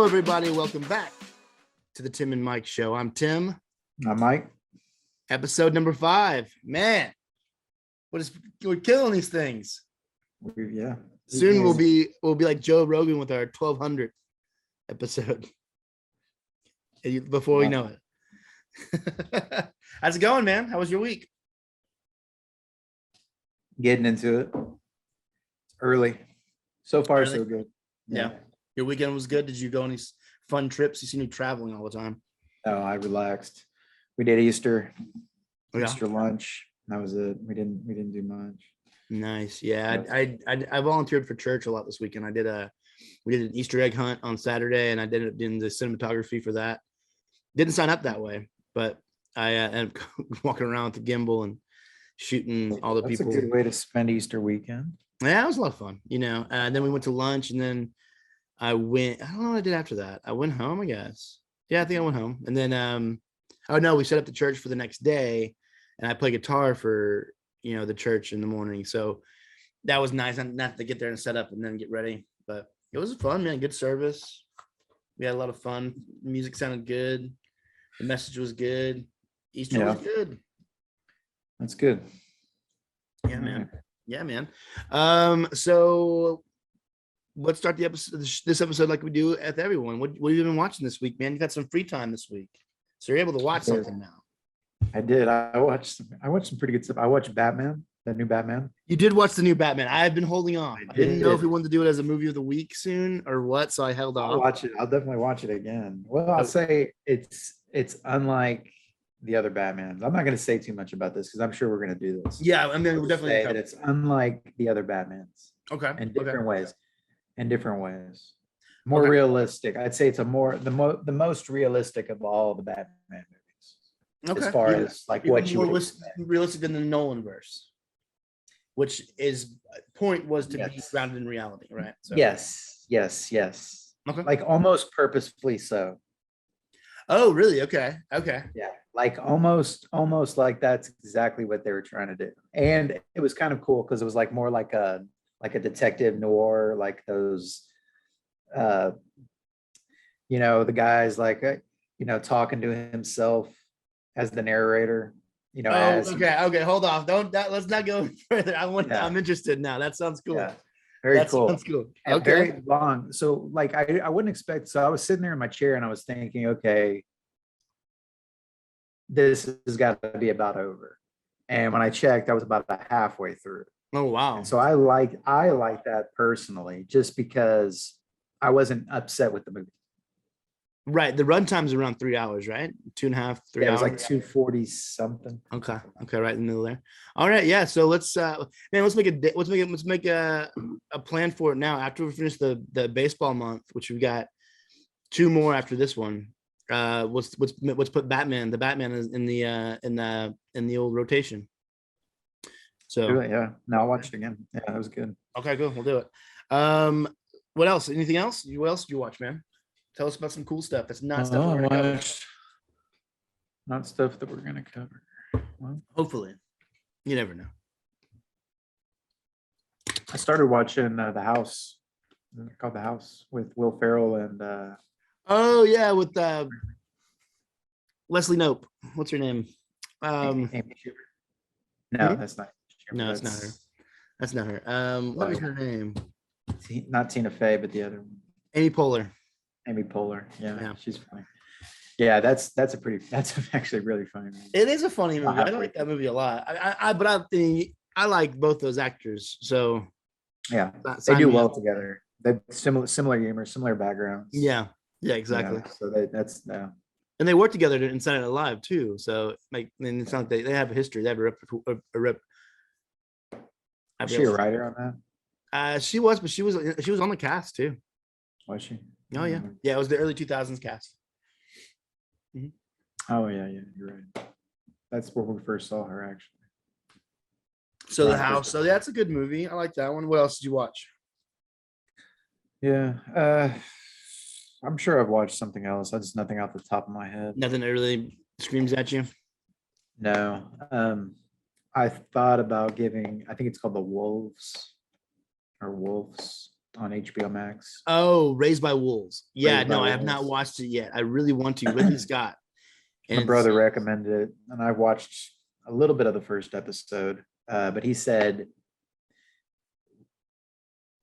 Hello, everybody. Welcome back to the Tim and Mike Show. I'm Tim. I'm Mike. Episode number 5. Man, we're killing these things. Yeah. Soon we'll be like Joe Rogan with our 1200 episode. Before we know it. How's it going, man? How was your week? Getting into it. Early. So far, so good. Yeah. Your weekend was good. Did you go on any fun trips? You see me traveling all the time. Oh, I relaxed. We did Easter Yeah. lunch. That was it. We didn't do much. Nice. Yeah. I volunteered for church a lot this weekend. We did an Easter egg hunt on Saturday, and I did it in the cinematography for that. Didn't sign up that way, but I ended up walking around with the gimbal and shooting all the people. That's a good way to spend Easter weekend. Yeah, it was a lot of fun, And then we went to lunch, and then I don't know what I did after that. I went home, I guess. Yeah, I think I went home. And then we set up the church for the next day, and I play guitar for the church in the morning. So that was nice. Not to get there and set up and then get ready. But it was fun, man. Good service. We had a lot of fun. The music sounded good. The message was good. Easter was good. That's good. Yeah, man. Yeah, man. So let's start this episode like we do with everyone. What have you been watching this week, man? You got some free time this week, so you're able to watch something now. I did. I watched some pretty good stuff. I watched Batman, the new Batman. You did watch the new Batman. I have been holding on. I didn't know if we wanted to do it as a movie of the week soon or what, so I held on. I'll watch it. I'll definitely watch it again. Well, I'll say it's unlike the other Batmans. I'm not going to say too much about this because I'm sure we're going to do this. Yeah, I mean, we're definitely say that it's unlike the other Batmans. Okay. In different ways. More realistic. I'd say it's the most realistic of all the Batman movies. Okay. As far as like what you would realistic than the Nolan verse, which is point was to be grounded in reality, right? So. Yes. Okay. Like almost purposefully so. Oh, really? Okay. Yeah, like almost like that's exactly what they were trying to do, and it was kind of cool because it was like more like a detective noir, like those, the guys like talking to himself as the narrator. Okay. Hold off. Let's not go further. I'm interested now. That sounds cool. Yeah. Very cool. Sounds cool. Okay. Very long. So like I wouldn't expect. So I was sitting there in my chair and I was thinking, okay, this has got to be about over. And when I checked, I was about halfway through. Oh wow. And so I like that personally, just because I wasn't upset with the movie. Right. The runtime's around 3 hours, right? 2.5, 3 hours. It was like 240 something. Okay. Right in the middle there. All right. Yeah. So let's make a plan for it now. After we finish the baseball month, which we got 2 more after this one. Let's put Batman. The Batman is in the old rotation. So yeah. No, I'll watch it again. Yeah, that was good. Okay, cool. We'll do it. What else? Anything else? What else did you watch, man? Tell us about some cool stuff. That's not stuff we're gonna cover. Not stuff that we're gonna cover. Well, hopefully. You never know. I started watching The House. Called The House with Will Ferrell and oh yeah, with Leslie Knope. What's her name? Amy Schumer. No, that's not. No, that's not her. That's not her. What is her name? Not Tina Fey, but the other one. Amy Poehler. Yeah, she's funny. Yeah, that's actually a really funny movie. It is a funny movie. I like that movie a lot. But I think I like both those actors. So yeah, they do well together. They similar humor, similar backgrounds. Yeah, exactly. Yeah, so that's yeah. And they work together in Saturday Night Live too. So it's not like they have a history. They have a rep. Was she a writer on that? She was, but she was on the cast too. Was she? Oh yeah, it was the early 2000s cast. Mm-hmm. Oh yeah, you're right. That's where we first saw her actually. So The House. So that's a good movie. I like that one. What else did you watch? Yeah, I'm sure I've watched something else. That's nothing off the top of my head. Nothing that really screams at you. No. I thought about giving. I think it's called The Wolves or Wolves. on HBO Max. Oh, Raised by Wolves. Yeah, Raised by no, I have not Wolves. watched it yet. I really want to. Ridley Scott. My And brother recommended it, and I watched a little bit of the first episode, but he said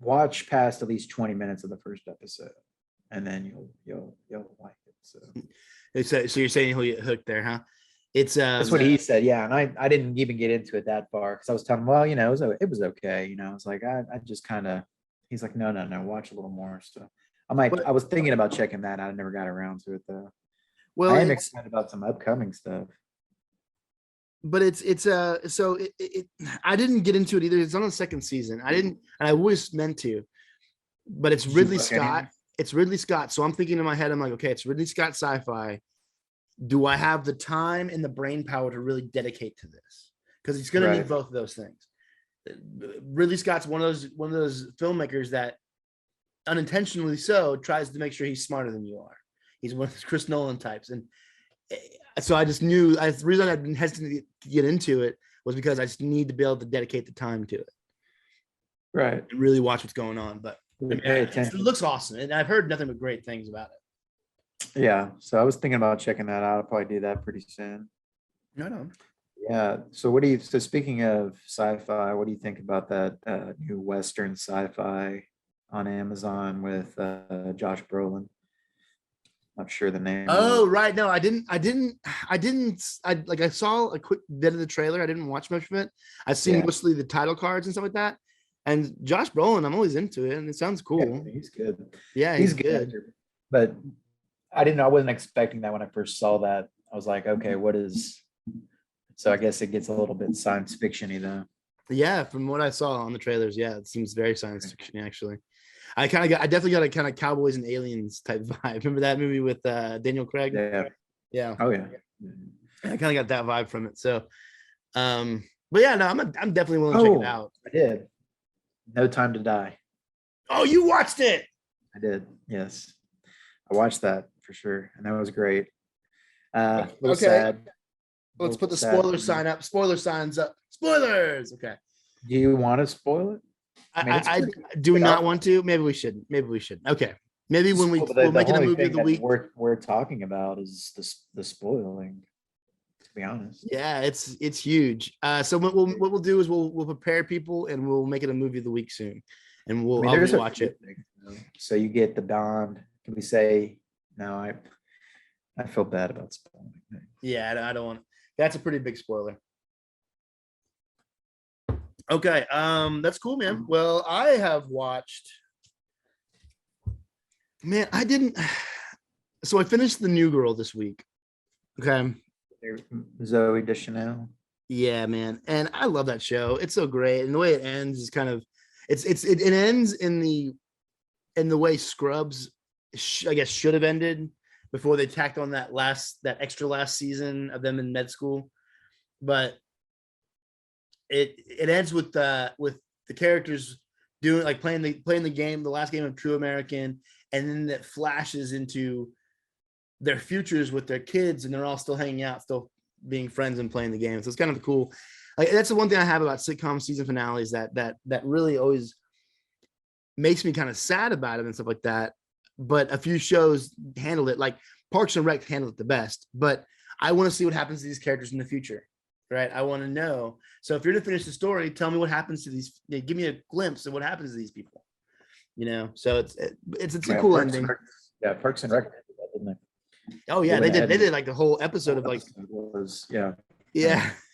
watch past at least 20 minutes of the first episode, and then you'll like it. so you're saying he'll get hooked there, huh? It's That's what he said. Yeah, and I didn't even get into it that far because I was telling him, well, it was okay. It's like I just kind of. He's like, no, watch a little more. So I was thinking about checking that out. I never got around to it though. well, I am excited about some upcoming stuff. but so it I didn't get into it either. It's on the second season. I didn't, and I always meant to, but it's Did you Ridley look Scott. anyway? It's Ridley Scott. So I'm thinking in my head, I'm like, okay, it's Ridley Scott sci-fi. Do I have the time and the brain power to really dedicate to this? Because he's going to need Right. both of those things. Ridley Scott's one of those filmmakers that unintentionally so tries to make sure he's smarter than you are. He's one of those Chris Nolan types. And so I just knew the reason I've been hesitant to get into it was because I just need to be able to dedicate the time to it. Right. And really watch what's going on. But I mean, Pay it attention. looks awesome. And I've heard nothing but great things about it. Yeah. So I was thinking about checking that out. I'll probably do that pretty soon. No. Yeah. So speaking of sci-fi, what do you think about that new Western sci-fi on Amazon with Josh Brolin? Not sure the name. Oh, right. No, I saw a quick bit of the trailer. I didn't watch much of it. I've seen mostly the title cards and stuff like that. And Josh Brolin, I'm always into it, and it sounds cool. Yeah, he's good. Yeah, he's good. Actor. But I didn't know. I wasn't expecting that when I first saw that. I was like, okay, what is? So I guess it gets a little bit science fiction-y though. Yeah, from what I saw on the trailers, yeah, it seems very science fiction actually. I definitely got a kind of cowboys and aliens type vibe. Remember that movie with Daniel Craig? Yeah. Oh yeah. I kind of got that vibe from it. So, but yeah, no, I'm definitely willing to check it out. I did. No Time to Die. Oh, you watched it? I did. Yes, I watched that for sure, and that was great. A little sad. Let's put the spoiler sign up. Spoiler signs up. Spoilers. Okay. Do you want to spoil it? I do not want to. Maybe we shouldn't. Okay. Maybe when we'll make it a movie of the week. We're talking about is the spoiling. To be honest. Yeah, it's huge. So what we'll do is we'll prepare people and we'll make it a movie of the week soon, and I'll watch it. So you get the Bond. Can we say no? I feel bad about spoiling. Yeah, I don't want. That's a pretty big spoiler. Okay, that's cool, man. Well, I have watched. Man, I didn't. So I finished The New Girl this week. Okay. Zoe Deschanel. Yeah, man, and I love that show. It's so great, and the way it ends is kind of, it ends in the way Scrubs, I guess, should have ended before they tacked on that extra last season of them in med school, but it ends with the characters doing like playing the game, the last game of True American, and then it flashes into their futures with their kids, and they're all still hanging out, still being friends and playing the game. So it's kind of cool. Like, that's the one thing I have about sitcom season finales that really always makes me kind of sad about it and stuff like that. But a few shows handled it, like Parks and Rec handled it the best. But I want to see what happens to these characters in the future, right? I want to know. So if you're to finish the story, tell me what happens to these. Give me a glimpse of what happens to these people. So it's a cool ending. Parks and Rec, didn't they? Oh yeah, they did like the whole episode of like yeah,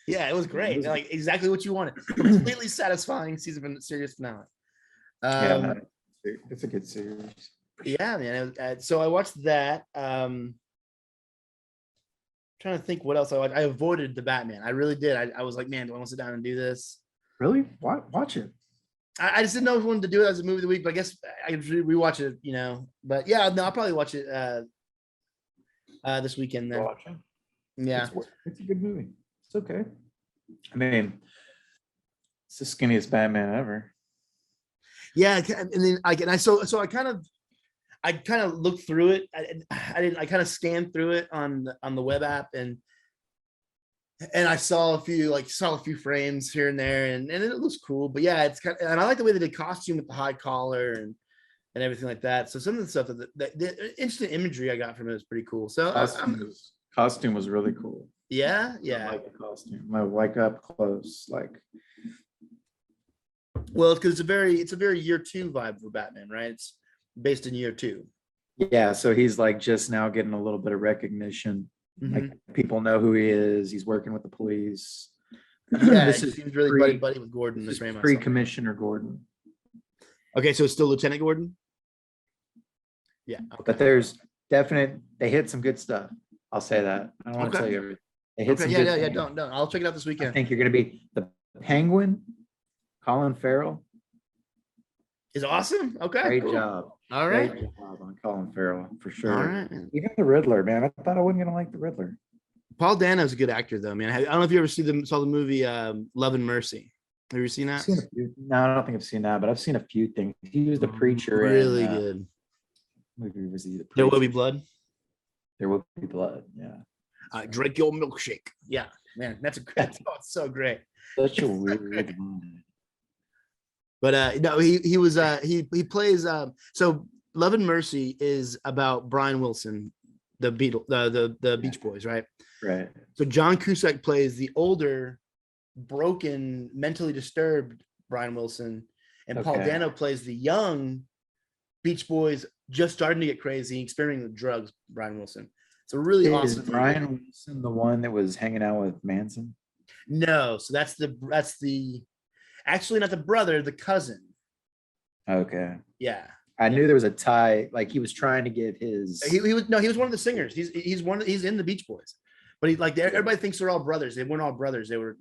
it was great. Like exactly what you wanted. Completely satisfying series finale. It's a good series. Yeah, man. So I watched that. Trying to think what else I watched. I avoided the Batman. I really did. I was like, man, do I want to sit down and do this? Really? Watch it. I just didn't know if I wanted to do it as a movie of the week, but I guess I could rewatch it, But yeah, no, I'll probably watch it this weekend then. Yeah. It's a good movie. It's okay. I mean, it's the skinniest Batman ever. Yeah, and then I kind of looked through it. I kind of scanned through it on the web app, and I saw a few frames here and there, and it looks cool. But yeah, it's kind of, and I like the way they did costume with the high collar, and and everything like that. So some of the stuff the instant imagery I got from it was pretty cool. So Costume was really cool. yeah. I like the costume. I like up close, like. Well, it's because it's a very year 2 vibe for Batman, right? It's based in year 2. Yeah, so he's like just now getting a little bit of recognition. Like people know who he is. He's working with the police. Yeah, this he is seems really buddy with Gordon. This is pre-Commissioner Gordon. Okay, so it's still Lieutenant Gordon. Yeah, okay. But there's they hit some good stuff. I'll say that. I don't want to tell you everything. They hit some good things. Don't. I'll check it out this weekend. I think you're going to be the Penguin. Colin Farrell is awesome. Okay, great job. All right, great job on Colin Farrell for sure. All right, even the Riddler, man. I thought I wasn't going to like the Riddler. Paul Dano's a good actor, though, man. I don't know if you ever saw the movie Love and Mercy. Have you seen that? No, I don't think I've seen that, but I've seen a few things. He was the preacher. Really good. Movie was he the preacher? There Will Be Blood. There Will Be Blood. Yeah. Drink your milkshake. Yeah, man, that's it's so great. Such a weird line. But no, he was he plays so Love and Mercy is about Brian Wilson, the Beach Boys, right? Right. So John Cusack plays the older, broken, mentally disturbed Brian Wilson, and Paul Dano plays the young Beach Boys, just starting to get crazy, experimenting with drugs. Brian Wilson. It's a really awesome. Is Brian Wilson the one that was hanging out with Manson? No, so that's the actually not the brother, the cousin. Okay. Yeah. I knew there was a tie. Like he was trying to get his. He was one of the singers. He's in the Beach Boys, but everybody thinks they're all brothers. They weren't all brothers. There were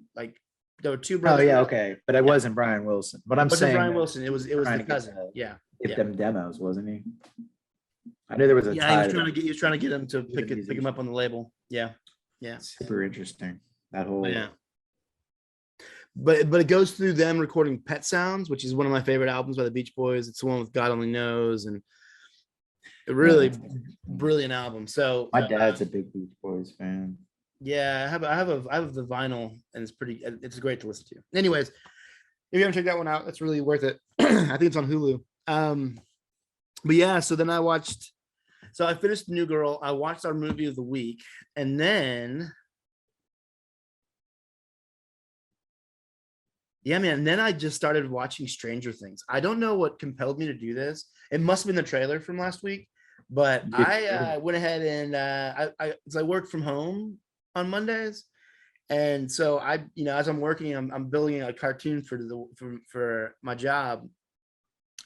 2 brothers. Oh yeah, okay, but it wasn't Brian Wilson. But I'm saying Brian Wilson. It was the cousin. Get them demos, wasn't he? I knew there was a tie. He was trying to get him to pick him up on the label. Yeah. Super interesting. That whole. Yeah. But it goes through them recording Pet Sounds, which is one of my favorite albums by the Beach Boys. It's the one with God Only Knows, and a really brilliant album. So my dad's a big Beach Boys fan. Yeah, I have the vinyl, and it's great to listen to. Anyways, if you haven't checked that one out, that's really worth it. I think it's on Hulu. But yeah, so then I finished New Girl. I watched our movie of the week, and then. Yeah, man. And then I just started watching Stranger Things. I don't know what compelled me to do this. It must have been the trailer from last week, but I went ahead and I work from home on Mondays, and so as I'm working, I'm building a cartoon for my job,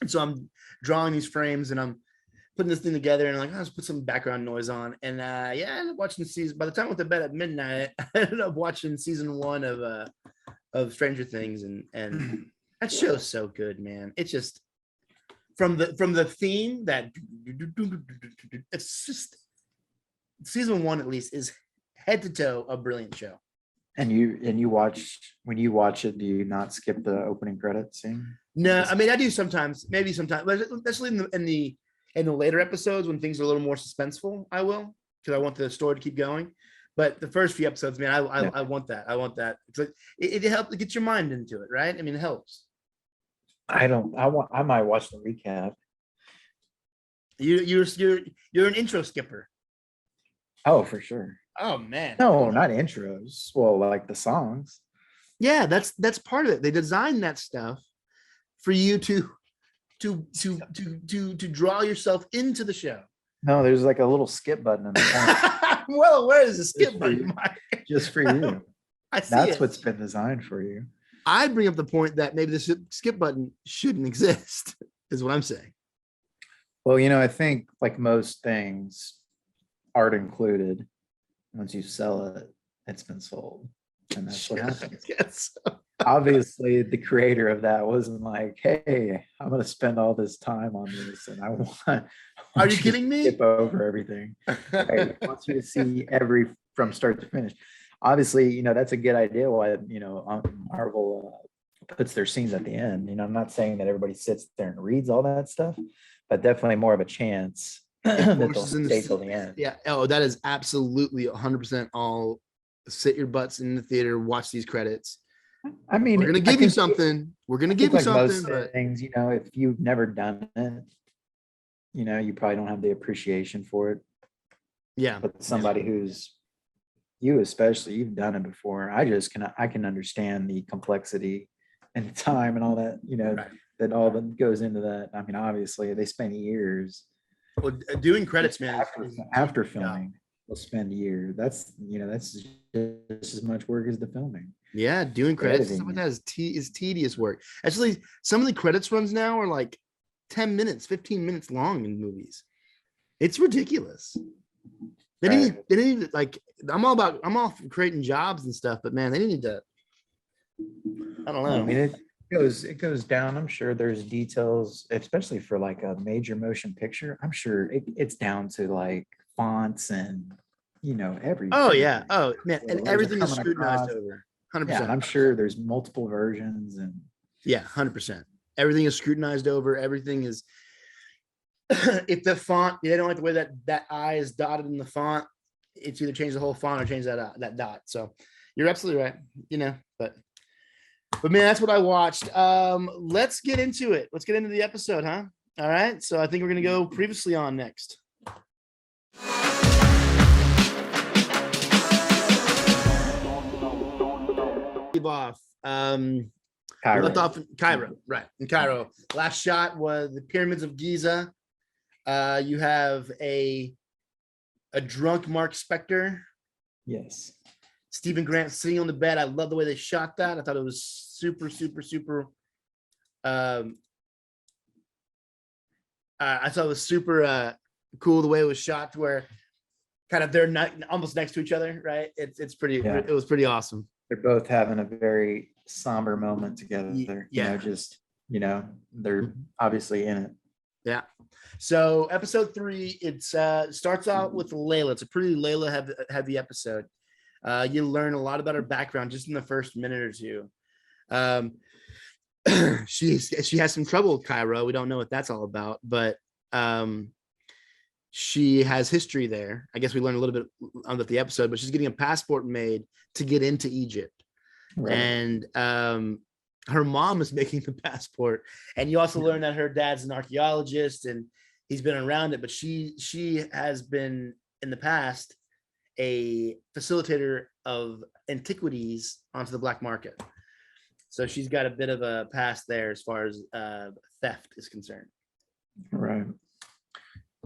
and so I'm drawing these frames and I'm putting this thing together, and I'm like, let's put some background noise on, and I ended up watching the season. By the time I went to bed at midnight, I ended up watching season 1 of Stranger Things, and that show's so good, man. It's just from the theme that it's just season 1 at least is head to toe a brilliant show. And you watch, when you watch it, do you not skip the opening credits scene? No, I mean I do sometimes, but especially in the later episodes when things are a little more suspenseful, I will, because I want the story to keep going. But the first few episodes, man, I want that. I want that. It's like it helps get your mind into it, right? I mean, it helps. I might watch the recap. You're an intro skipper. Oh, for sure. Oh man. No, not intros. Well, like the songs. Yeah, that's part of it. They designed that stuff for you to draw yourself into the show. No, there's like a little skip button in the corner. Well, where is the skip button? Just for you. That's what's been designed for you. I bring up the point that maybe the skip button shouldn't exist, is what I'm saying. Well, I think like most things, art included, once you sell it, it's been sold. And that's what happens. Yes. Obviously, the creator of that wasn't like, hey, I'm going to spend all this time on this, and I want Are you kidding me? Skip over everything. Right? I want you to see from start to finish. Obviously, that's a good idea why, Marvel puts their scenes at the end. I'm not saying that everybody sits there and reads all that stuff, but definitely more of a chance that they'll stay till the end. Yeah. Oh, that is absolutely 100% all. Sit your butts in the theater, watch these credits. I mean, we're going to give you something. We're going to give you something. Most things, if you've never done it, you know, you probably don't have the appreciation for it. Yeah. But somebody who's, you especially, you've done it before. I can understand the complexity and the time and all that, you know, Right. that all that goes into that. I mean, obviously they spend years Well, doing credits, man. after filming. They'll spend years. That's, you know, that's just as much work as the filming. Yeah, doing credits and stuff like that is tedious work. Actually, some of the credits runs now are like 10 minutes, 15 minutes long in movies. It's ridiculous. They need like, I'm all for creating jobs and stuff, but man, they need to, I don't know. I mean, it goes down. I'm sure there's details, especially for like a major motion picture. I'm sure it's down to like fonts and, you know, everything. Oh yeah. Oh man, and Where's it everything is coming scrutinized across? over. 100%. Yeah, and I'm sure there's multiple versions and Yeah, 100%. Everything is scrutinized over. Everything is. If the font, they don't like the way that I is dotted in the font, it's either change the whole font or change that dot. So you're absolutely right. You know, but man, that's what I watched. Let's get into it. Let's get into the episode, huh? All right. So I think we're gonna go previously on next. Leave off. Cairo. Left off in Cairo, right? In Cairo. Last shot was the pyramids of Giza. You have a drunk Mark Spector. Yes. Stephen Grant sitting on the bed. I love the way they shot that. I thought it was super. I thought it was super cool the way it was shot, to where kind of they're not almost next to each other, right? It's pretty. Yeah. It was pretty awesome. They're both having a very somber moment together. Yeah. You know, just, you know, they're obviously in it. Yeah. So episode 3, it starts out with Layla. It's a pretty Layla heavy episode. You learn a lot about her background just in the first minute or two. She has some trouble with Cairo. We don't know what that's all about, but she has history there. I guess we learned a little bit about the episode, but she's getting a passport made to get into Egypt. Right. And her mom is making the passport. And you also learn that her dad's an archaeologist and he's been around it, but she has been in the past a facilitator of antiquities onto the black market. So she's got a bit of a past there as far as theft is concerned. Right.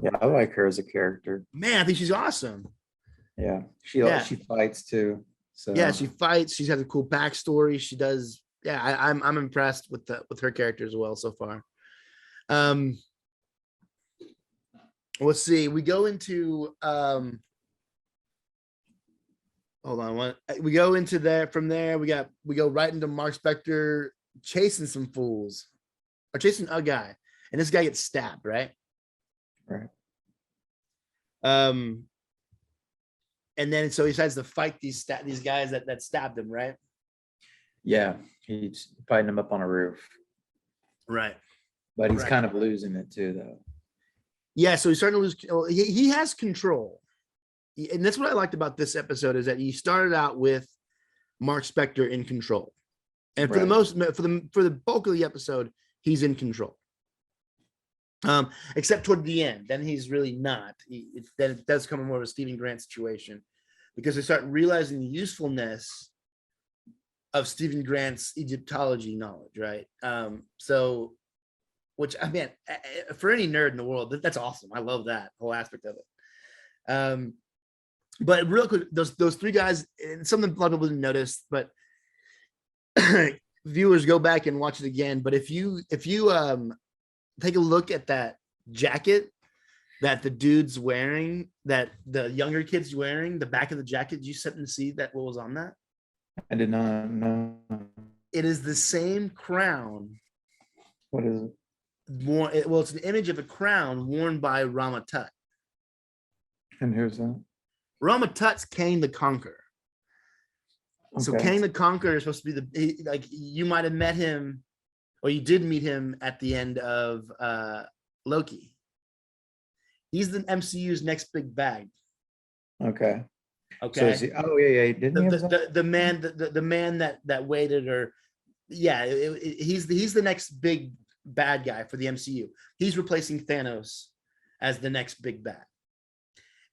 Yeah, I like her as a character. Man, I think she's awesome. Yeah. She fights too. So yeah, she fights. She's had a cool backstory. She does. Yeah, I'm impressed with her character as well so far. Let's see. We go into hold on. We go into there. From there, we go right into Mark Spector chasing some fools, or chasing a guy, and this guy gets stabbed, right? Right. And then so he decides to fight these guys that stabbed him, right? Yeah, he's fighting him up on a roof. Right. But he's kind of losing it too, though. Yeah, so he's starting to lose. He has control, and that's what I liked about this episode, is that he started out with Mark Spector in control, and for the bulk of the episode, he's in control. Except toward the end, then he's really not. Then it does come more of a Stephen Grant situation, because they start realizing the usefulness of Stephen Grant's Egyptology knowledge, right? So, which, I mean, for any nerd in the world, that's awesome. I love that whole aspect of it. But real quick, those 3 guys, and something a lot of people didn't notice, but viewers, go back and watch it again. But if you take a look at that jacket that the dude's wearing, that the younger kid's wearing, the back of the jacket, did you sit and see that what was on that? I did not know. It is the same crown. What is it? Well, it's an image of a crown worn by Rama Tut. And who's that? Rama Tut's Kane the Conqueror. Okay. So Kane the Conqueror is supposed to be like, you might have met him, or you did meet him at the end of Loki. He's the MCU's next big bag. Okay. Okay. So is he, oh yeah. The man that waited, or yeah, he's the next big bad guy for the MCU. He's replacing Thanos as the next big bad.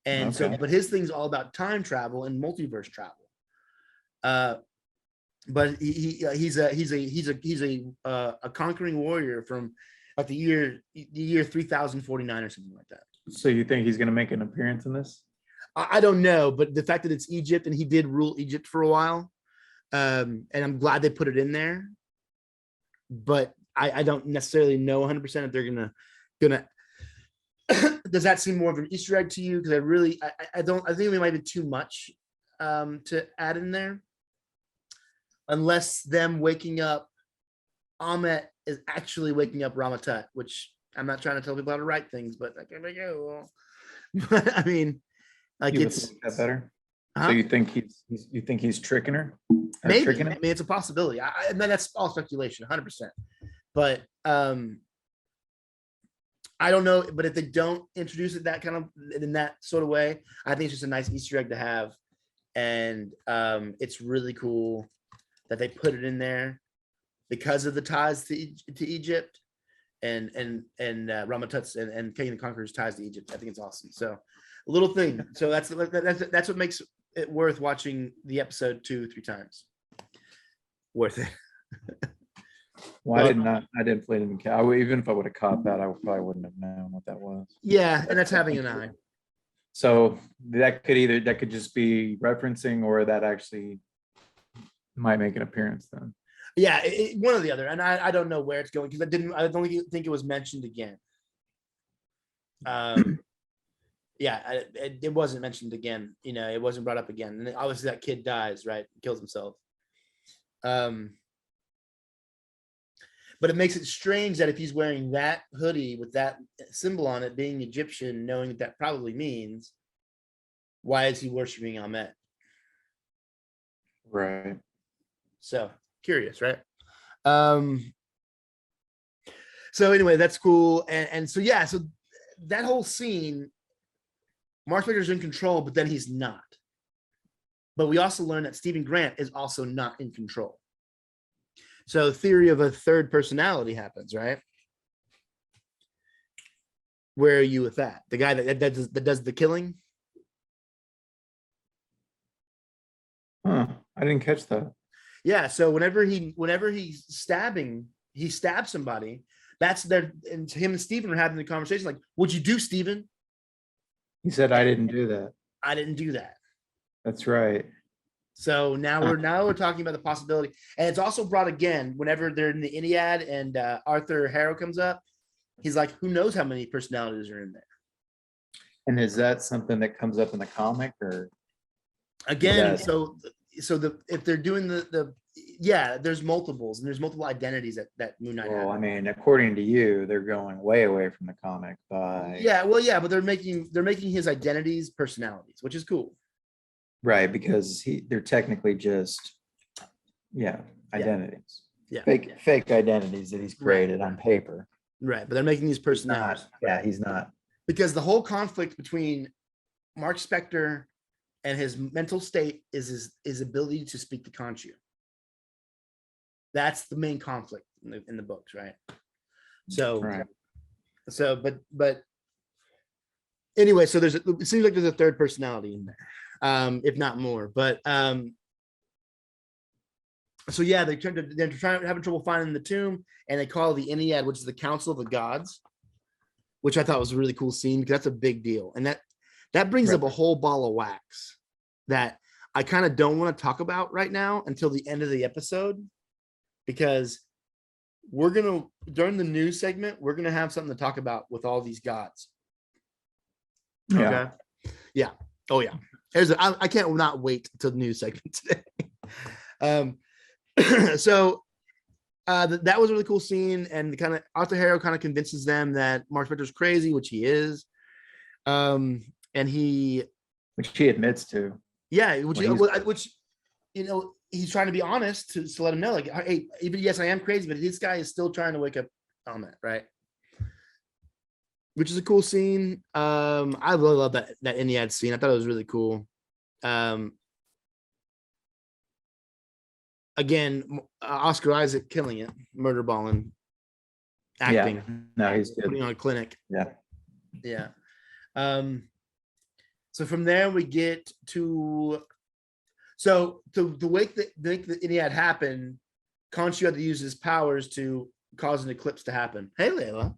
And so, Okay. but his thing's all about time travel and multiverse travel. But he's a conquering warrior from like the year 3049 or something like that. So you think he's gonna make an appearance in this? I don't know, but the fact that it's Egypt and he did rule Egypt for a while, and I'm glad they put it in there. But I don't necessarily know 100% if they're gonna. Does that seem more of an Easter egg to you? Because I don't. I think it might be too much to add in there, unless them waking up. Ahmet is actually waking up Ramatut, which I'm not trying to tell people how to write things, but I can make it. But I mean, like You would it's like that better. huh? So you think he's tricking her? Or Maybe. tricking I him? mean, it's a possibility. I mean, that's all speculation, 100%. But I don't know. But if they don't introduce it that kind of in that sort of way, I think it's just a nice Easter egg to have, and it's really cool that they put it in there because of the ties to Egypt and Ramatut's and Kane the Conqueror's ties to Egypt. I think it's awesome. So a little thing. So that's what makes it worth watching the episode 2-3 times. Worth it. Well, I didn't play it in the even if I would have caught that, I probably wouldn't have known what that was. Yeah, and that's having an eye. So that could just be referencing, or that actually might make an appearance then. Yeah, one or the other, and I don't know where it's going because I don't think it was mentioned again. Yeah, it wasn't mentioned again. You know, it wasn't brought up again, and obviously that kid dies, right? Kills himself. But it makes it strange that if he's wearing that hoodie with that symbol on it, being Egyptian, knowing what that probably means, why is he worshiping Ahmet? Right. So curious, right? So anyway, that's cool. And so, yeah, so that whole scene, Mark Spector's in control, but then he's not. But we also learned that Stephen Grant is also not in control. So theory of a third personality happens, right? Where are you with that? The guy that does the killing? Huh. I didn't catch that. Yeah. So whenever he's stabbing, he stabs somebody. That's there, and him and Stephen are having the conversation like, "What'd you do, Stephen?" He said, I didn't do that. I didn't do that. That's right. So now we're talking about the possibility, and it's also brought again whenever they're in the Iliad and Arthur Harrow comes up. He's like, "Who knows how many personalities are in there?" And is that something that comes up in the comic, or Again, Yes. so if they're doing there's multiples and there's multiple identities that Moon Knight well, I has. mean, according to you, they're going way away from the comic by Yeah, well, yeah, but they're making his identities personalities, which is cool. right, because they're technically just identities. Yeah, Fake identities that he's created on paper. right. But they're making these He's not, personalities. yeah, he's not. Because the whole conflict between Mark Spector and his mental state is his ability to speak to Khonshu. That's the main conflict in the books, right? So, Right. but anyway, so it seems like there's a third personality in there, if not more. But so yeah, they're having trouble finding the tomb, and they call the Ennead, which is the Council of the Gods, which I thought was a really cool scene because that's a big deal, and that brings up a whole ball of wax that I kind of don't want to talk about right now until the end of the episode, because during the news segment, we're gonna have something to talk about with all these gods. Yeah. Okay. Yeah. Oh yeah. I can't not wait till the news segment today. So that was a really cool scene, and kind of Arthur Harrow kind of convinces them that Mark Spector's crazy, which he is. And Which he admits to. Yeah, which he's trying to be honest to let him know, like, hey, even yes, I am crazy, but this guy is still trying to wake up Ahmet, right? Which is a cool scene. I really love that Ennead scene. I thought it was really cool. Again, Oscar Isaac killing it, murder balling, acting. Yeah. No, he's good. Putting on a clinic. Yeah. Yeah. So from there we get to the way the Iliad happened, Khonshu had to use his powers to cause an eclipse to happen. Hey, Layla.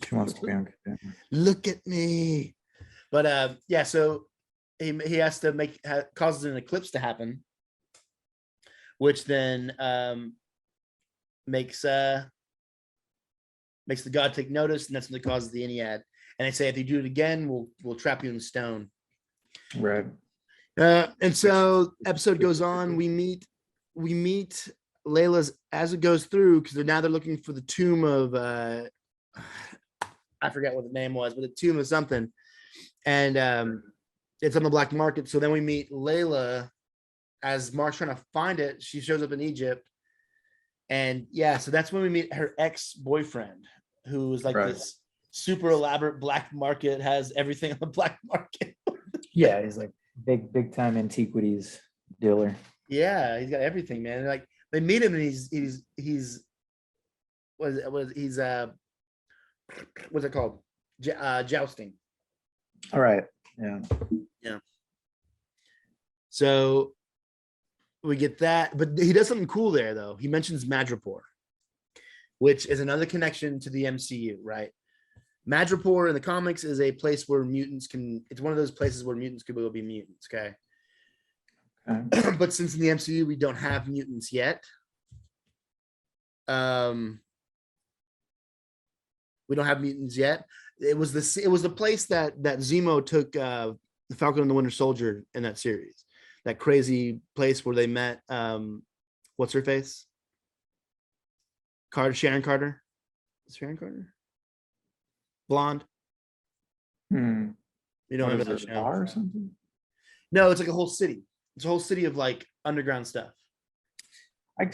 She wants to be on camera. Look at me. But yeah, so he has to causes an eclipse to happen, which then makes the god take notice, and that's when it causes the Iliad. And they say if you do it again, we'll trap you in stone. Right. And so episode goes on. We meet Layla's as it goes through, because they're looking for the tomb of I forget what the name was, but the tomb of something. And it's on the black market. So then we meet Layla as Mark's trying to find it. She shows up in Egypt. And yeah, so that's when we meet her ex-boyfriend, who is like this super elaborate black market, has everything on the black market. Yeah, he's like big time antiquities dealer. Yeah, he's got everything, man. Like they meet him and he's what's it called? Jousting. All right. Yeah. So we get that, but he does something cool there though. He mentions Madripoor, which is another connection to the MCU, right? Madripoor in the comics is a place where it's one of those places where mutants could go be mutants, okay? But since in the MCU we don't have mutants yet, we don't have mutants yet. It was the place that Zemo took the Falcon and the Winter Soldier in that series, that crazy place where they met what's her face? Sharon Carter. Blonde. You don't remember that show? Or something? No, it's like a whole city. It's a whole city of like underground stuff. I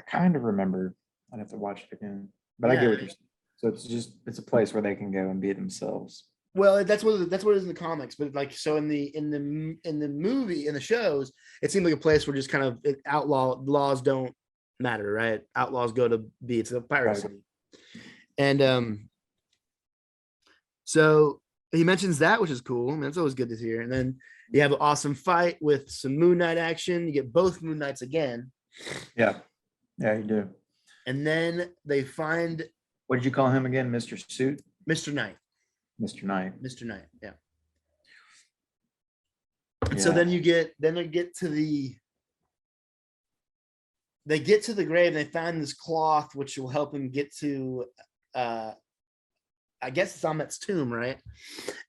kind of remember. I'd have to watch it again, but I get what you're saying. So it's a place where they can go and be themselves. Well, that's what it is in the comics, but like so in the movie, in the shows, it seemed like a place where just kind of laws don't matter, right? Outlaws go to be, it's a pirate city. And so he mentions that, which is cool. I mean, that's always good to hear. And then you have an awesome fight with some Moon Knight action. You get both Moon Knights again. Yeah, you do. And then they find, what did you call him again? Mr. Suit? Mr. Knight. Mr. Knight. Yeah. And so then they get to the grave, and they find this cloth which will help him get to I guess it's Amit's tomb, right?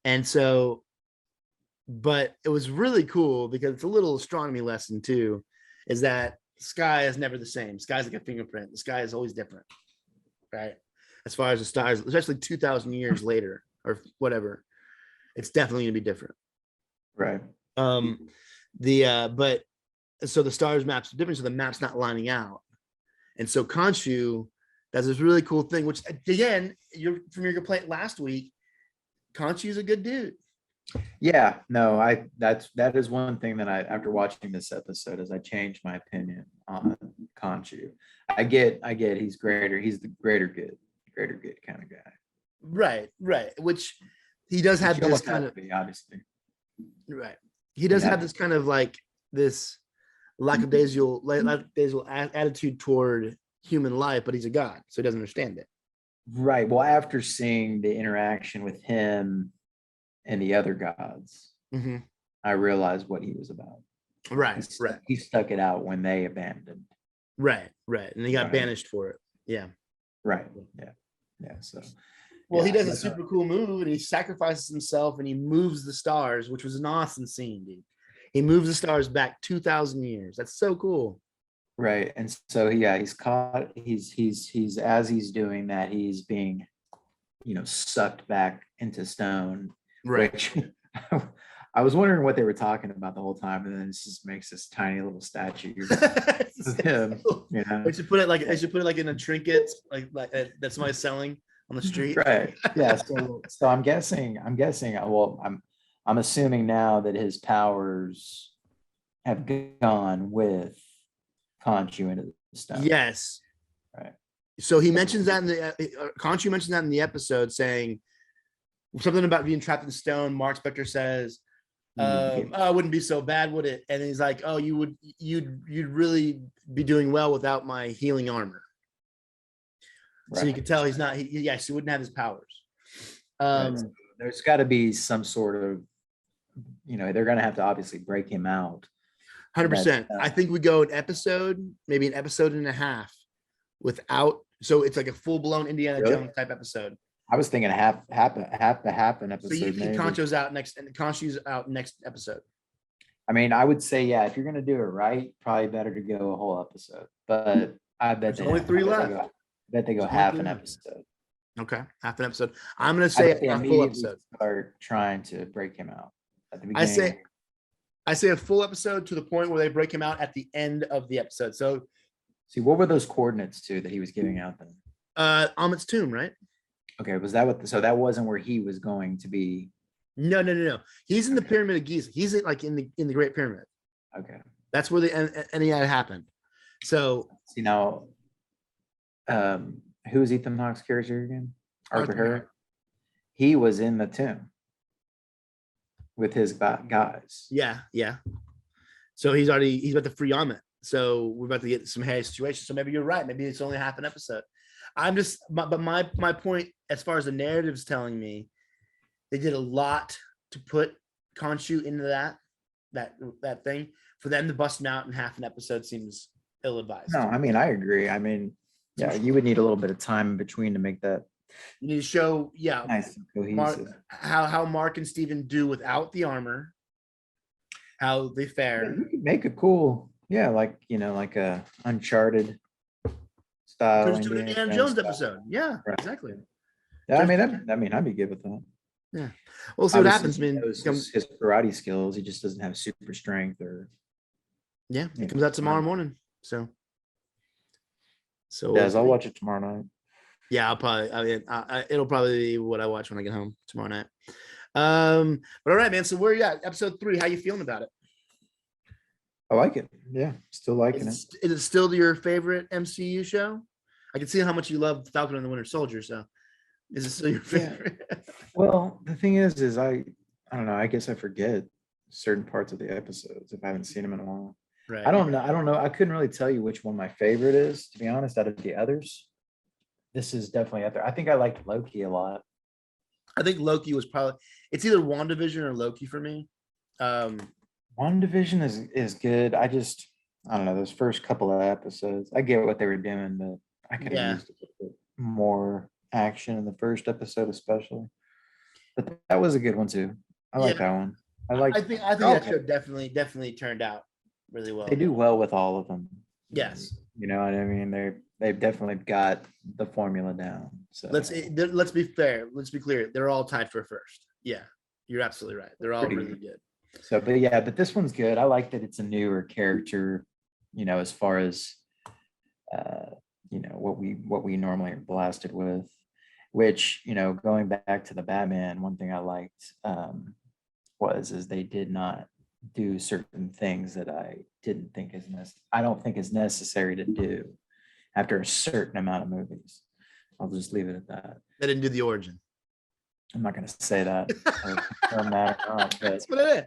And so, but it was really cool because it's a little astronomy lesson too, is that the sky is never the same. Sky's like a fingerprint. The sky is always different, right? As far as the stars, especially 2,000 years later or whatever, it's definitely gonna be different. Right. But so the stars maps are different, so the map's not lining out. And so Khonshu does this really cool thing, which again, from your complaint last week, Khonshu's a good dude. Yeah, no, that is one thing that after watching this episode, is I changed my opinion on Khonshu. I get he's greater, he's the greater good kind of guy. Right. Which he does have this kind of, obviously. Right. He does have this kind of like this lackadaisical attitude toward human life, but he's a god, so he doesn't understand it. Right. Well, after seeing the interaction with him and the other gods, I realized what he was about. Right. He stuck it out when they abandoned. Right. And he got banished for it. Yeah. Right. Yeah. So. Well, he does a super cool move, and he sacrifices himself, and he moves the stars, which was an awesome scene, dude. He moves the stars back 2,000 years. That's so cool. Right. And so he's caught, he's as he's doing that, he's being, sucked back into stone. Right. Which I was wondering what they were talking about the whole time, and then it just makes this tiny little statue of him. I should put it like in a trinket, like that somebody's selling on the street. Right. Yeah. So I'm guessing. Well, I'm assuming now that his powers have gone with Khonshu into the stone. Yes. Right. So he mentions that in the Khonshu mentions that in the episode, saying something about being trapped in stone. Mark Spector says, "Oh, it wouldn't be so bad, would it?" And he's like, "Oh, you'd really be doing well without my healing armor." So you can tell he's not. He wouldn't have his powers. There's got to be some sort of, they're going to have to obviously break him out. 100%. I think we go maybe an episode and a half without. So it's like a full blown Indiana Jones type episode. I was thinking half an episode. So you think Concho's out next, and Conchu's out next episode. I mean, I would say, if you're going to do it right, probably better to go a whole episode. But I bet there's only 3 left. I bet they go half an episode. Okay, half an episode. I'm going to say a full episode. Start trying to break him out at the beginning. I say a full episode to the point where they break him out at the end of the episode. So, see, what were those coordinates to that he was giving out then? Amit's tomb, right? Okay, was that so that wasn't where he was going to be? No. He's in the Pyramid of Giza. He's in the Great Pyramid. Okay, that's where the Ennead happened. So see now, who is Ethan Hawke's character again? Arthur Harris. He was in the tomb with his guys. Yeah. So he's about to free Amit. So we're about to get some hairy situations. So maybe you're right. Maybe it's only half an episode. But my point, as far as the narrative's telling me, they did a lot to put Khonshu into that thing. For them to bust him out in half an episode seems ill-advised. No, I mean, I agree. I mean, you would need a little bit of time in between to make that. You need to show, nice and cohesive. how Mark and Steven do without the armor, how they fare. You could make a cool, like a Uncharted style. There's an Indiana Jones episode. Yeah, right. Exactly. Yeah, I mean, I'd be good with that. Yeah, we'll see what happens. His karate skills. He just doesn't have super strength, or it comes out tomorrow morning. So I'll watch it tomorrow night. Yeah, I'll probably. It'll probably be what I watch when I get home tomorrow night. But all right, man. So where are you at? Episode 3. How you feeling about it? I like it. Yeah, still liking it. Is it still your favorite MCU show? I can see how much you love Falcon and the Winter Soldier. So, is it still your favorite? Yeah. Well, the thing is I don't know. I guess I forget certain parts of the episodes if I haven't seen them in a while. Right. I don't know. I couldn't really tell you which one my favorite is, to be honest, out of the others. This is definitely up there. I think I liked Loki a lot. I think Loki was it's either WandaVision or Loki for me. WandaVision is good. I don't know, those first couple of episodes. I get what they were doing, but I could have used a bit more action in the first episode, especially. But that was a good one too. I like that one. I think that show definitely turned out really well. They do well with all of them. Yes. You know what I mean? They've definitely got the formula down. So let's be fair. Let's be clear. They're all tied for first. Yeah, you're absolutely right. They're all really good. So, but this one's good. I like that it's a newer character, as far as, what we normally are blasted with, which, going back to the Batman, one thing I liked is they did not do certain things that I didn't think I don't think is necessary to do after a certain amount of movies. I'll just leave it at that. They didn't do the origin. I'm not going to say that. That's what it is.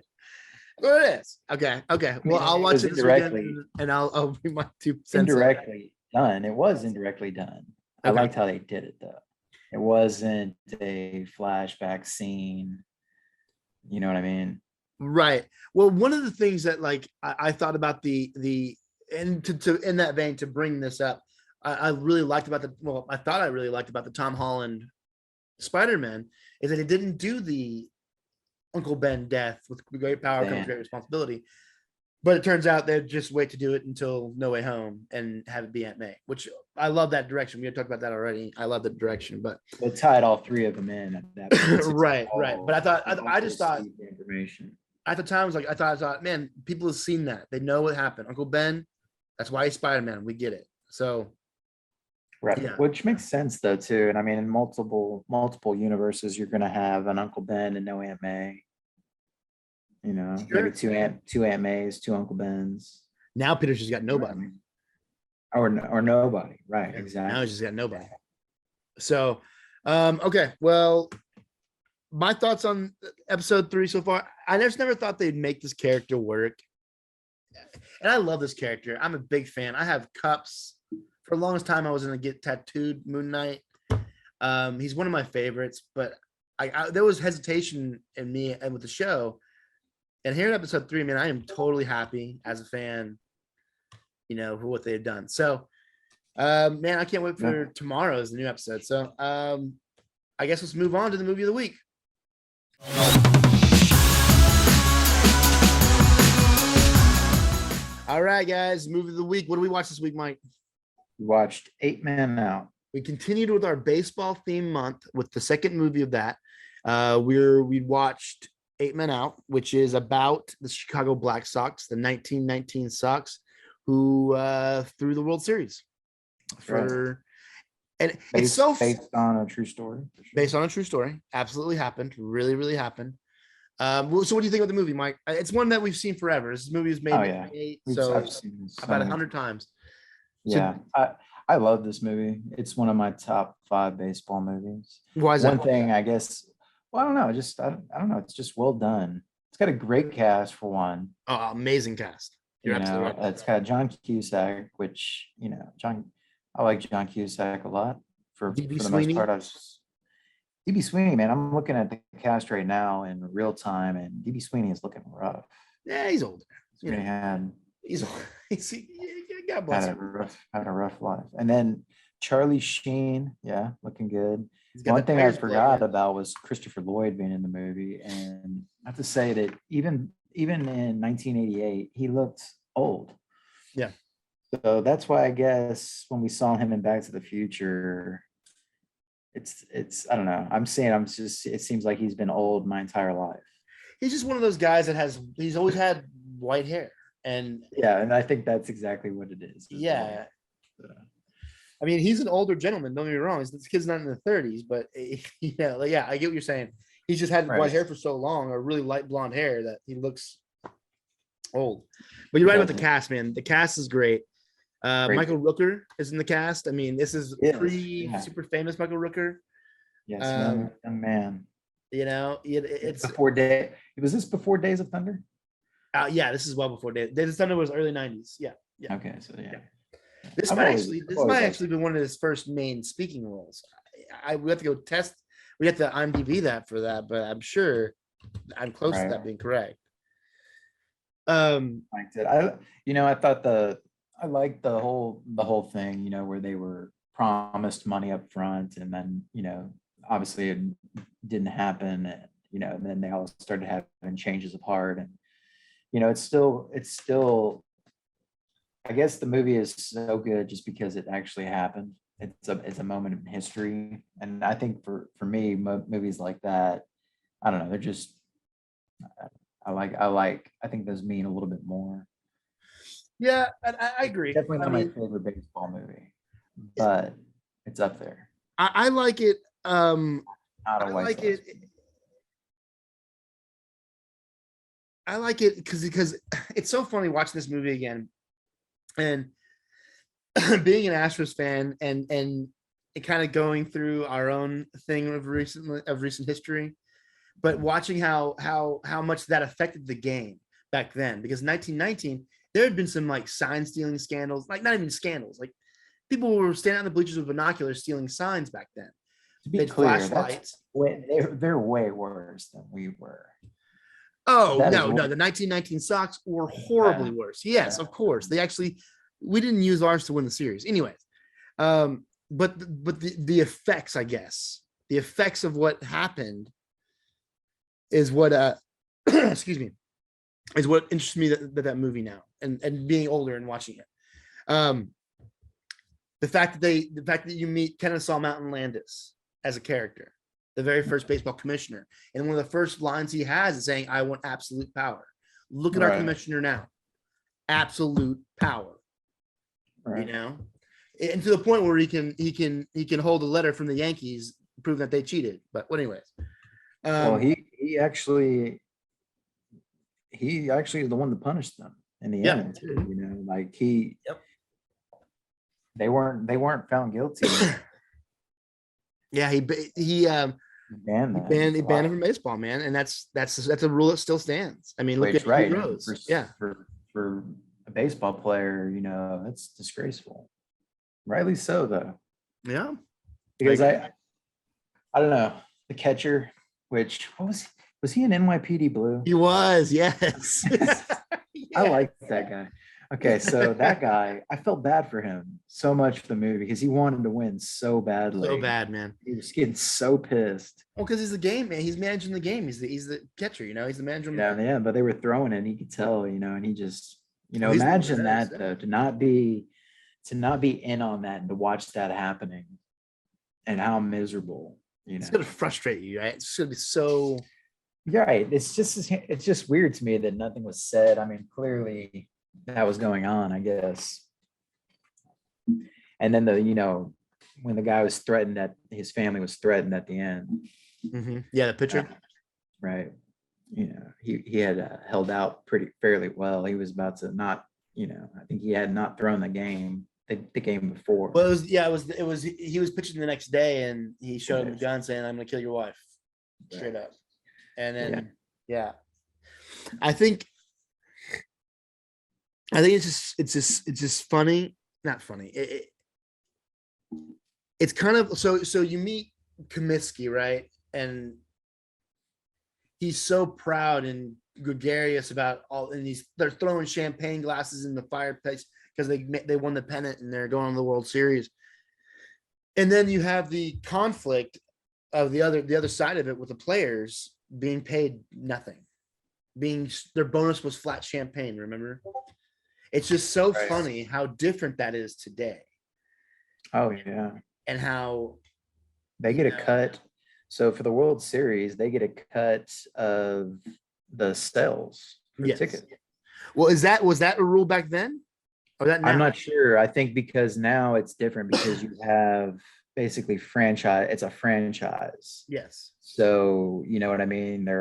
What it is. Okay. Well, I'll watch it this weekend, and I'll bring my 2 cents. Indirectly done. It was indirectly done. I liked how they did it, though. It wasn't a flashback scene. You know what I mean? Right. Well, one of the things that I thought about and to in that vein, to bring this up, I really liked about I thought I really liked about the Tom Holland Spider-Man is that it didn't do the Uncle Ben death with great power comes great responsibility. But it turns out they'd just wait to do it until No Way Home and have it be Aunt May, which I love that direction. We had talked about that already. I love that direction, but they tied all 3 of them in at that point. right. But I just thought the information at the time I thought, man, people have seen that. They know what happened. Uncle Ben, that's why he's Spider-Man. We get it. So right, yeah. Which makes sense though too. And I mean, in multiple universes, you're going to have an Uncle Ben and no Aunt May. Maybe two Aunt Mays, 2 Uncle Bens. Now Peter's just got nobody. or nobody. Right. Now Exactly. he's just got nobody. So, okay. Well, my thoughts on episode 3 so far. I just never thought they'd make this character work. And I love this character. I'm a big fan. I have cups. For the longest time, I was going to get tattooed Moon Knight. He's one of my favorites, but there was hesitation in me and with the show. And here in episode 3, man, I am totally happy as a fan, for what they've done. So, man, I can't wait for tomorrow's new episode. So, I guess let's move on to the movie of the week. All right, guys, movie of the week. What do we watch this week, Mike? We watched 8 Men Out. We continued with our baseball theme month with the second movie of that. We watched 8 Men Out, which is about the Chicago Black Sox, the 1919 Sox, who threw the World Series. And it's so based on a true story. For sure. Based on a true story, absolutely happened. Really, really happened. So what do you think of the movie, Mike? It's one that we've seen forever. This movie was made in 1998, so I've seen this about 100 times. Yeah, I love this movie. It's one of my top 5 baseball movies. Why is that? One thing, I guess. Well, I don't know. I don't know. It's just well done. It's got a great cast for one. Oh, amazing cast. You're absolutely right. It's got John Cusack, which I like John Cusack a lot. For the most part, DB Sweeney, man. I'm looking at the cast right now in real time, and DB Sweeney is looking rough. Yeah, he's older. He's God bless him. Having a rough life. And then Charlie Sheen, looking good. One thing I forgot about was Christopher Lloyd being in the movie, and I have to say that even in 1988, he looked old. Yeah. So that's why I guess when we saw him in Back to the Future, it's I don't know. It seems like he's been old my entire life. He's just one of those guys that he's always had white hair. And I think that's exactly what it is. Yeah. I mean, he's an older gentleman, don't get me wrong. This kid's not in the 30s, but I get what you're saying. He's just had white hair for so long, or really light blonde hair, that he looks old. But you're right about the cast, man. The cast is great. Michael Rooker is in the cast. I mean, this is super famous Michael Rooker. Yes, young man. It's before Was this before Days of Thunder? This is well before Days of Thunder was early 90s. Yeah. Okay, so yeah. This might actually be one of his first main speaking roles. We have to go test. We have to IMDb that for that, but I'm sure I'm close to that being correct. I thought I liked the whole thing, where they were promised money up front, and then, obviously it didn't happen, and then they all started having changes of heart, and it's still I guess the movie is so good just because it actually happened. It's a moment in history, and I think for me, movies like that, I don't know, they're just I think those mean a little bit more. Yeah, I agree. Definitely not my favorite baseball movie, but it's up there. I like it. I like it because it's so funny watching this movie again, and being an Astros fan, and kind of going through our own thing of recent history, but watching how much that affected the game back then. Because 1919, there had been some like sign stealing scandals, like not even scandals, like people were standing on the bleachers with binoculars stealing signs back then. To be clear, they're way worse than we were. Oh, no, the 1919 Sox were horribly worse. Yes, of course. We didn't use ours to win the series. Anyways, but the effects, I guess, the effects of what happened is what excuse me, is what interests me that movie now, and being older and watching it. The fact that you meet Kennesaw Mountain Landis as a character, the very first baseball commissioner, and one of the first lines he has is saying, "I want absolute power." Look at our commissioner now, absolute power. Right. And to the point where he can hold a letter from the Yankees proving that they cheated. But anyways, well, he actually is the one that punished them in the end. Like They weren't found guilty. Yeah, he Banned he them. banned him from baseball, man, and that's a rule that still stands. I mean, look Which, at right, Pete Rose. Yeah, for a baseball player, that's disgraceful. Rightly so, though, yeah. because I don't know, the catcher, which was he in NYPD Blue? He was, yes. I like that guy. Okay, so that guy, I felt bad for him so much for the movie because he wanted to win so badly. So bad, man. He was getting so pissed. Well, because he's the game man. He's managing the game. He's the catcher. He's the manager. Yeah, but they were throwing it, and he could tell, and he just, Oh, he's imagine the that best, though, to not be in on that and to watch that happening, and how miserable, It's gonna frustrate you, right? It's gonna be so. Yeah, right. It's just weird to me that nothing was said. I mean, clearly that was going on, I guess. And then when the guy was threatened, that his family was threatened at the end. Yeah, the pitcher. Right. He had held out fairly well. He was about to not, I think he had not thrown the game before. Well, it was he was pitching the next day, and he showed him the gun, saying, "I'm gonna kill your wife," straight up. And then, yeah, I think it's just funny, not funny. It's kind of so you meet Comiskey, right? And he's so proud and gregarious about all, and they're throwing champagne glasses in the fireplace because they won the pennant and they're going to the World Series. And then you have the conflict of the other side of it with the players being paid nothing, their bonus was flat champagne. Remember, it's just so funny how different that is today. Oh yeah, and how they get a cut. So for the World Series, they get a cut of the sales for the ticket. Well, was that a rule back then? Or that now? I'm not sure. I think because now it's different because you have basically franchise. It's a franchise. Yes. So you know what I mean? They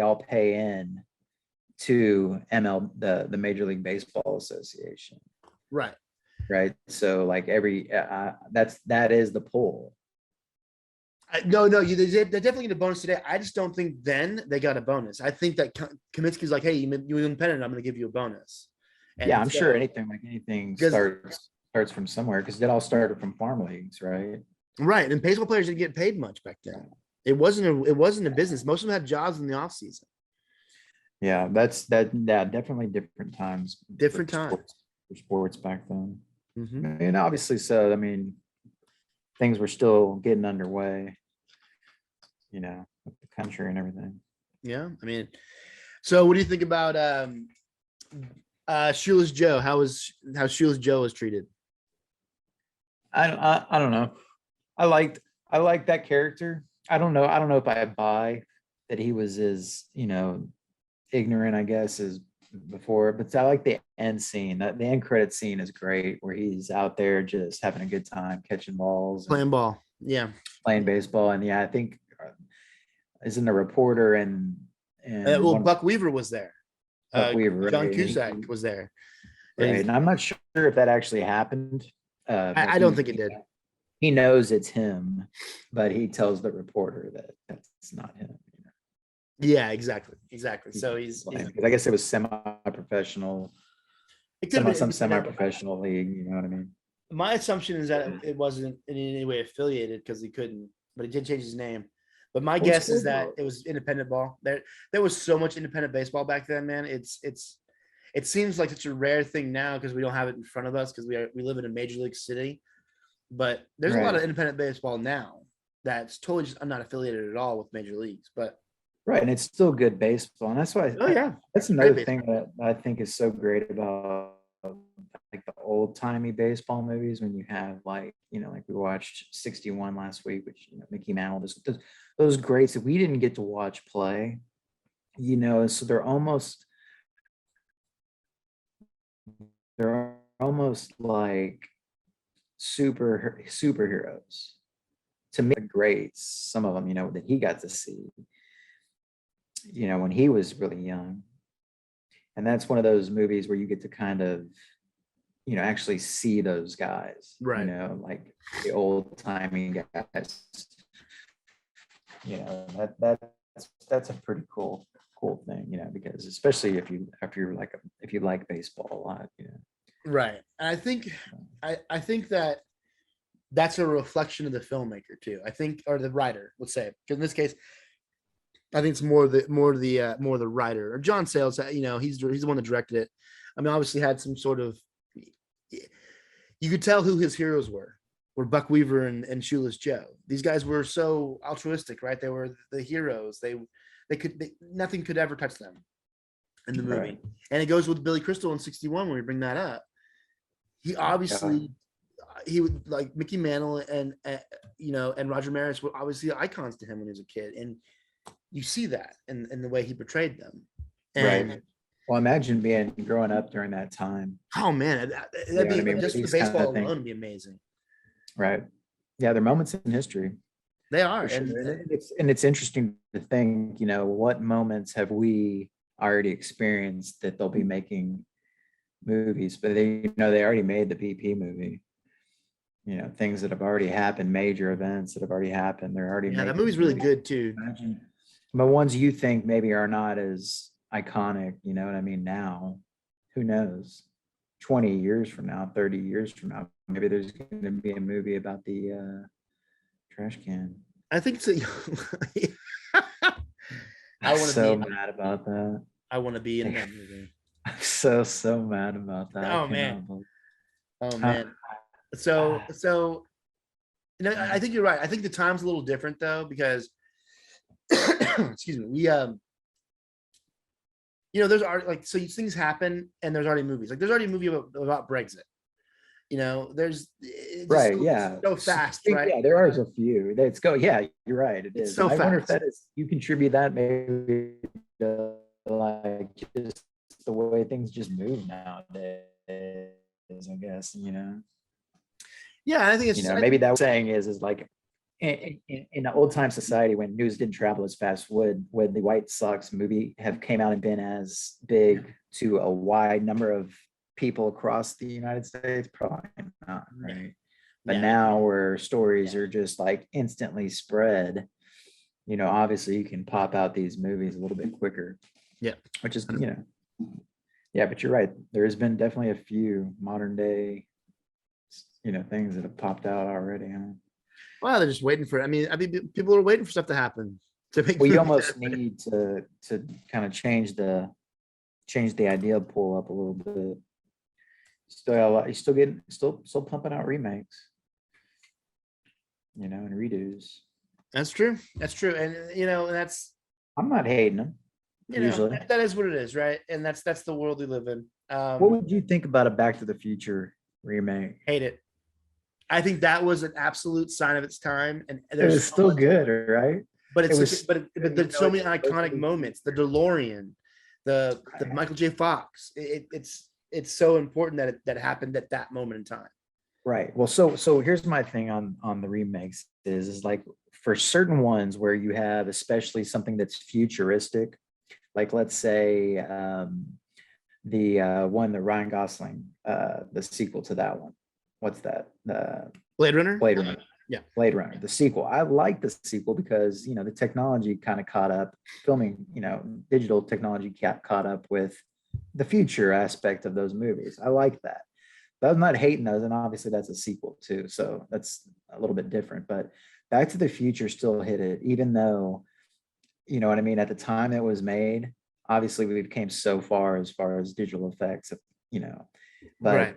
all pay in to the Major League Baseball Association. Right. Right. So like that is the pull. No, they definitely get a bonus today. I just don't think then they got a bonus. I think that Comiskey's like, hey, you win pennant, I'm going to give you a bonus. And yeah, I'm sure anything starts from somewhere because it all started from farm leagues, right? Right, and baseball players didn't get paid much back then. It wasn't a business. Most of them had jobs in the off season. Yeah, definitely different times. Different times for sports back then. Mm-hmm. And obviously, so I mean, things were still getting underway, with the country and everything. Yeah, I mean, so what do you think about Shoeless Joe? How Shoeless Joe was treated? I don't know. I liked that character. I don't know if I buy that he was as ignorant, I guess, as before, but I like the end scene. The end credit scene is great, where he's out there just having a good time, catching balls, playing ball, playing baseball, and I think isn't a reporter and Buck Weaver was there. Buck Weaver, John Cusack was there, right? And I'm not sure if that actually happened. I don't think it did. He knows it's him, but he tells the reporter that that's not him. Yeah, exactly. So he's I guess it was semi-professional. It could have been some semi-professional league. You know what I mean? My assumption is that it wasn't in any way affiliated because he couldn't, but he did change his name. But my guess is that it was independent ball. There was so much independent baseball back then, man. It seems like such a rare thing now because we don't have it in front of us because we live in a major league city. But there's a lot of independent baseball now that's totally just not affiliated at all with major leagues. But right, and it's still good baseball, and that's why. That's another thing that I think is so great about like the old timey baseball movies. When you have like we watched 61 last week, which Mickey Mantle, those greats that we didn't get to watch play. So they're almost like superheroes to me. Greats, some of them that he got to see when he was really young. And that's one of those movies where you get to kind of actually see those guys, Right. like the old timey guys. That's a pretty cool thing, because especially if you like baseball a lot, Right. And I think that that's a reflection of the filmmaker too. I think, or the writer, let's say, because in this case, I think it's more the writer, or John Sayles. He's the one that directed it. I mean, obviously had some sort of, you could tell who his heroes were Buck Weaver and Shoeless Joe. These guys were so altruistic, right? They were the heroes. Nothing could ever touch them in the movie. Right. And it goes with Billy Crystal in 61 when we bring that up. He obviously, he would, like Mickey Mantle and Roger Maris were obviously icons to him when he was a kid. And you see that in the way he portrayed them. And, right. Well, imagine growing up during that time. oh man, that'd be just the baseball alone would be amazing. Right. Yeah, they're moments in history. They are. Sure. And it's interesting to think, what moments have we already experienced that they'll be making movies, but they already made the BP movie. Things that have already happened, major events that have already happened. They're already that movie's really good too. But ones you think maybe are not as iconic, you know what I mean? Now, who knows? 20 years from now, 30 years from now, maybe there's going to be a movie about the trash can. I think so. I'm so mad about that. I want to be in that movie. I'm so mad about that. Oh man. So I think you're right. I think the time's a little different though, because excuse me, we there's already, like, so things happen and there's already movies. Like there's already a movie about Brexit. There's right, yeah, so fast, right? Yeah, there are a few. Yeah, you're right. It is. So I wonder if fast. that is, you contribute that maybe to, like, just the way things just move nowadays, I guess. Yeah, I think it's maybe that saying is like in the old time society when news didn't travel as fast, would the White Sox movie have came out and been as big to a wide number of people across the United States? Probably not, right? But now where stories are just like instantly spread, obviously you can pop out these movies a little bit quicker. Yeah. Which is, yeah, but you're right. There has been definitely a few modern day, things that have popped out already. Huh? Well, they're just waiting for it. I mean, people are waiting for stuff to happen to make. Well, you almost need to kind of change the idea pool up a little bit. Still pumping out remakes, and redos. That's true. And that's, I'm not hating them. Usually that is what it is, right? And that's the world we live in. What would you think about a Back to the Future remake? Hate it. I think that was an absolute sign of its time, and it was still good, right? But there's so many iconic moments. The DeLorean, the Michael J. Fox. It's so important that happened at that moment in time. Right. Well, so here's my thing on the remakes is like, for certain ones where you have especially something that's futuristic, like let's say the Ryan Gosling, the sequel to that one. What's that? Blade Runner. Yeah. Blade Runner, the sequel. I like the sequel because, the technology kind of caught up, filming, digital technology caught up with the future aspect of those movies. I like that. But I'm not hating those. And obviously that's a sequel too. So that's a little bit different, but Back to the Future still hit it, even though, you know what I mean? At the time it was made, obviously we came so far as digital effects, but right.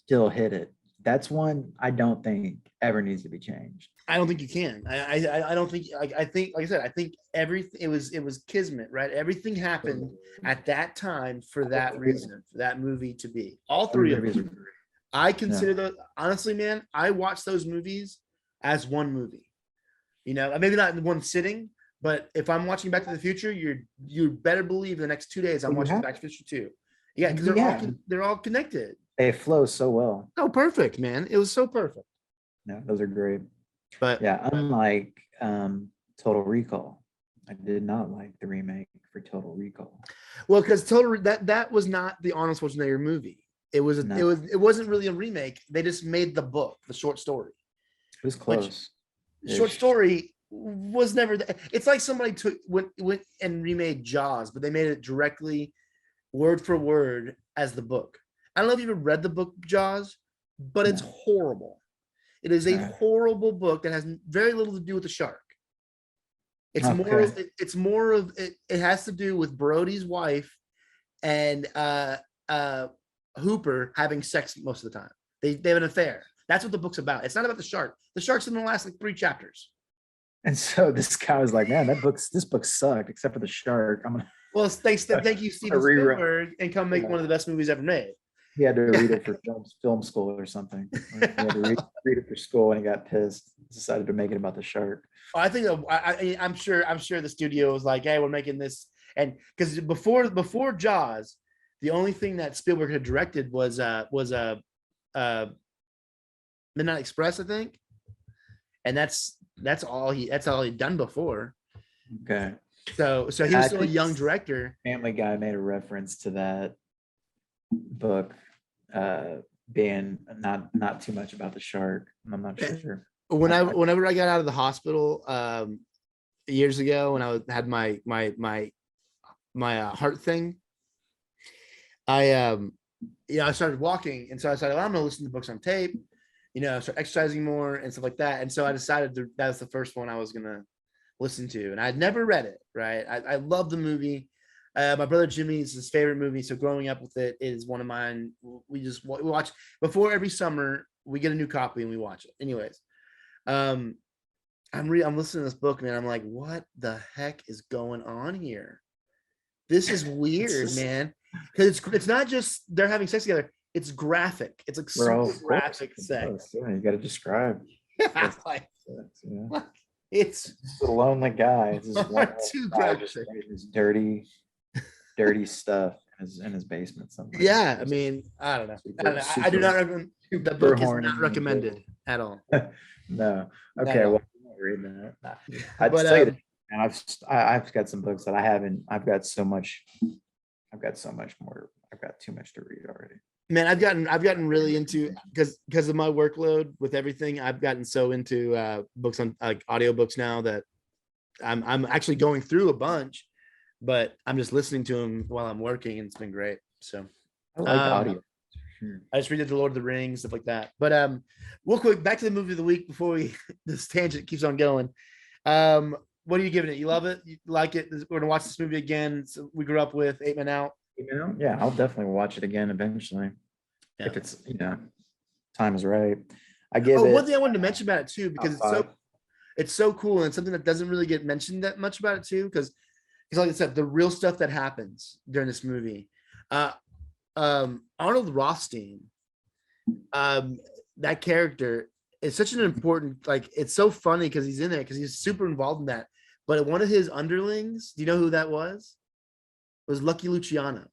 Still hit it. That's one I don't think ever needs to be changed. I don't think you can. I don't think. I think, like I said, I think everything. It was kismet, right? Everything happened at that time for that reason, for that movie to be. All three of them. I consider those, honestly, man. I watch those movies as one movie. Maybe not in one sitting, but if I'm watching Back to the Future, you better believe the next 2 days I'm watching Back to the Future 2. Yeah, because they're all connected. They flow so well. Oh, perfect, man. It was so perfect. No, those are great. But yeah, unlike Total Recall, I did not like the remake for Total Recall. Well, because that was not the Arnold Schwarzenegger movie. No. It wasn't really a remake. They just made the book, the short story. It was close. Short story was never. It's like somebody went and remade Jaws, but they made it directly, word for word, as the book. I don't know if you ever read the book Jaws, but it's horrible. It is a horrible book that has very little to do with the shark. It's more of it. It has to do with Brody's wife and Hooper having sex most of the time. They have an affair. That's what the book's about. It's not about the shark. The shark's in the last like 3 chapters. And so this guy was like, "Man, this book sucked, except for the shark." Well, thank you, Steven Spielberg, and come make one of the best movies ever made. He had to read it for film school or something. He had to read it for school, and he got pissed. Decided to make it about the shark. I think I'm sure the studio was like, "Hey, we're making this," and because before Jaws, the only thing that Spielberg had directed was Midnight Express, I think, and that's all he'd done before. Okay. So he was still a young director. Family Guy made a reference to that book being not too much about the shark. I'm not sure. Whenever I got out of the hospital years ago, when I had my heart thing, I started walking, and so I decided, I'm gonna listen to books on tape, start exercising more and stuff like that. And so I decided that was the first one I was gonna listen to, and I'd never read it. Right, I love the movie. My brother Jimmy's his favorite movie, so growing up with it is one of mine. We watch before every summer. We get a new copy and we watch it. Anyways, I'm listening to this book, man. I'm like, what the heck is going on here? This is weird, man. Because it's not just they're having sex together. It's graphic. It's like super graphic sex. Yeah, you got to describe. It's a lonely guy. It's too graphic. His dirty stuff in his basement somewhere. Yeah, I mean, I don't know. I do not recommend. The book is not recommended at all. No. Okay. Well, I'm not reading that. I'd say that, and I've got some books that I haven't. I've got so much more. I've got too much to read already. Man, I've gotten really into because of my workload with everything. I've gotten so into books on like audiobooks now that I'm actually going through a bunch, but I'm just listening to them while I'm working, and it's been great. So I like audio. Sure. I just read the Lord of the Rings, stuff like that. But real quick, back to the movie of the week before this tangent keeps on going. What are you giving it? You love it? You like it? We're gonna watch this movie again. So we grew up with 8 Men Out. Yeah, I'll definitely watch it again eventually. Yeah. If it's time is right. I give it. One thing I wanted to mention about it too, because it's so cool, and it's something that doesn't really get mentioned that much about it too, because like I said, the real stuff that happens during this movie. Arnold Rothstein, that character is such an important, like, it's so funny because he's in there because he's super involved in that. But one of his underlings, do you know who that was? It was Lucky Luciano.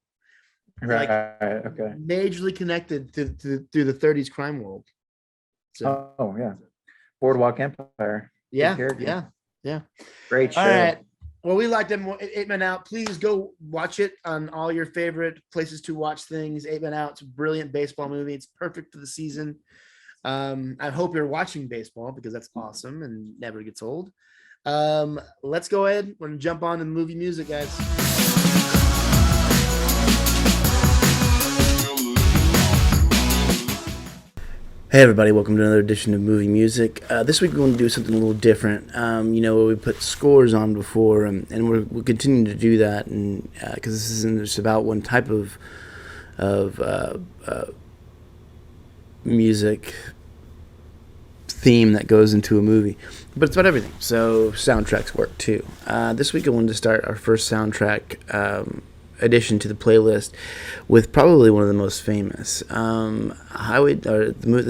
Right. Like, okay. Majorly connected to the 30s crime world. So, yeah. Boardwalk Empire. Yeah. Great show. All right. Well, we like them. 8 Men Out. Please go watch it on all your favorite places to watch things. 8 Men Out. It's a brilliant baseball movie. It's perfect for the season. I hope you're watching baseball because that's awesome and never gets old. Let's go ahead. We're gonna jump on to movie music, guys. Hey everybody, welcome to another edition of Movie Music. This week we're going to do something a little different. Where we put scores on before, and we're continuing to do that, and because this isn't just about one type of music theme that goes into a movie, but it's about everything. So soundtracks work too. This week I wanted to start our first soundtrack addition to the playlist with probably one of the most famous. The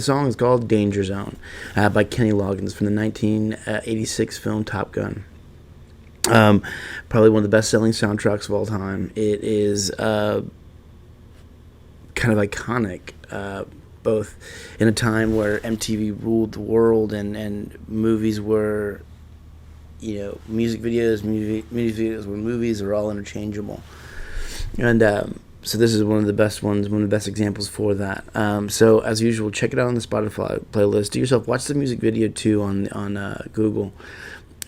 song is called Danger Zone by Kenny Loggins from the 1986 film Top Gun. Probably one of the best-selling soundtracks of all time. It is kind of iconic, both in a time where MTV ruled the world and movies were, music videos were movies, are all interchangeable. And So this is one of the best ones, one of the best examples for that. So as usual, check it out on the Spotify playlist. Do yourself watch the music video too on Google.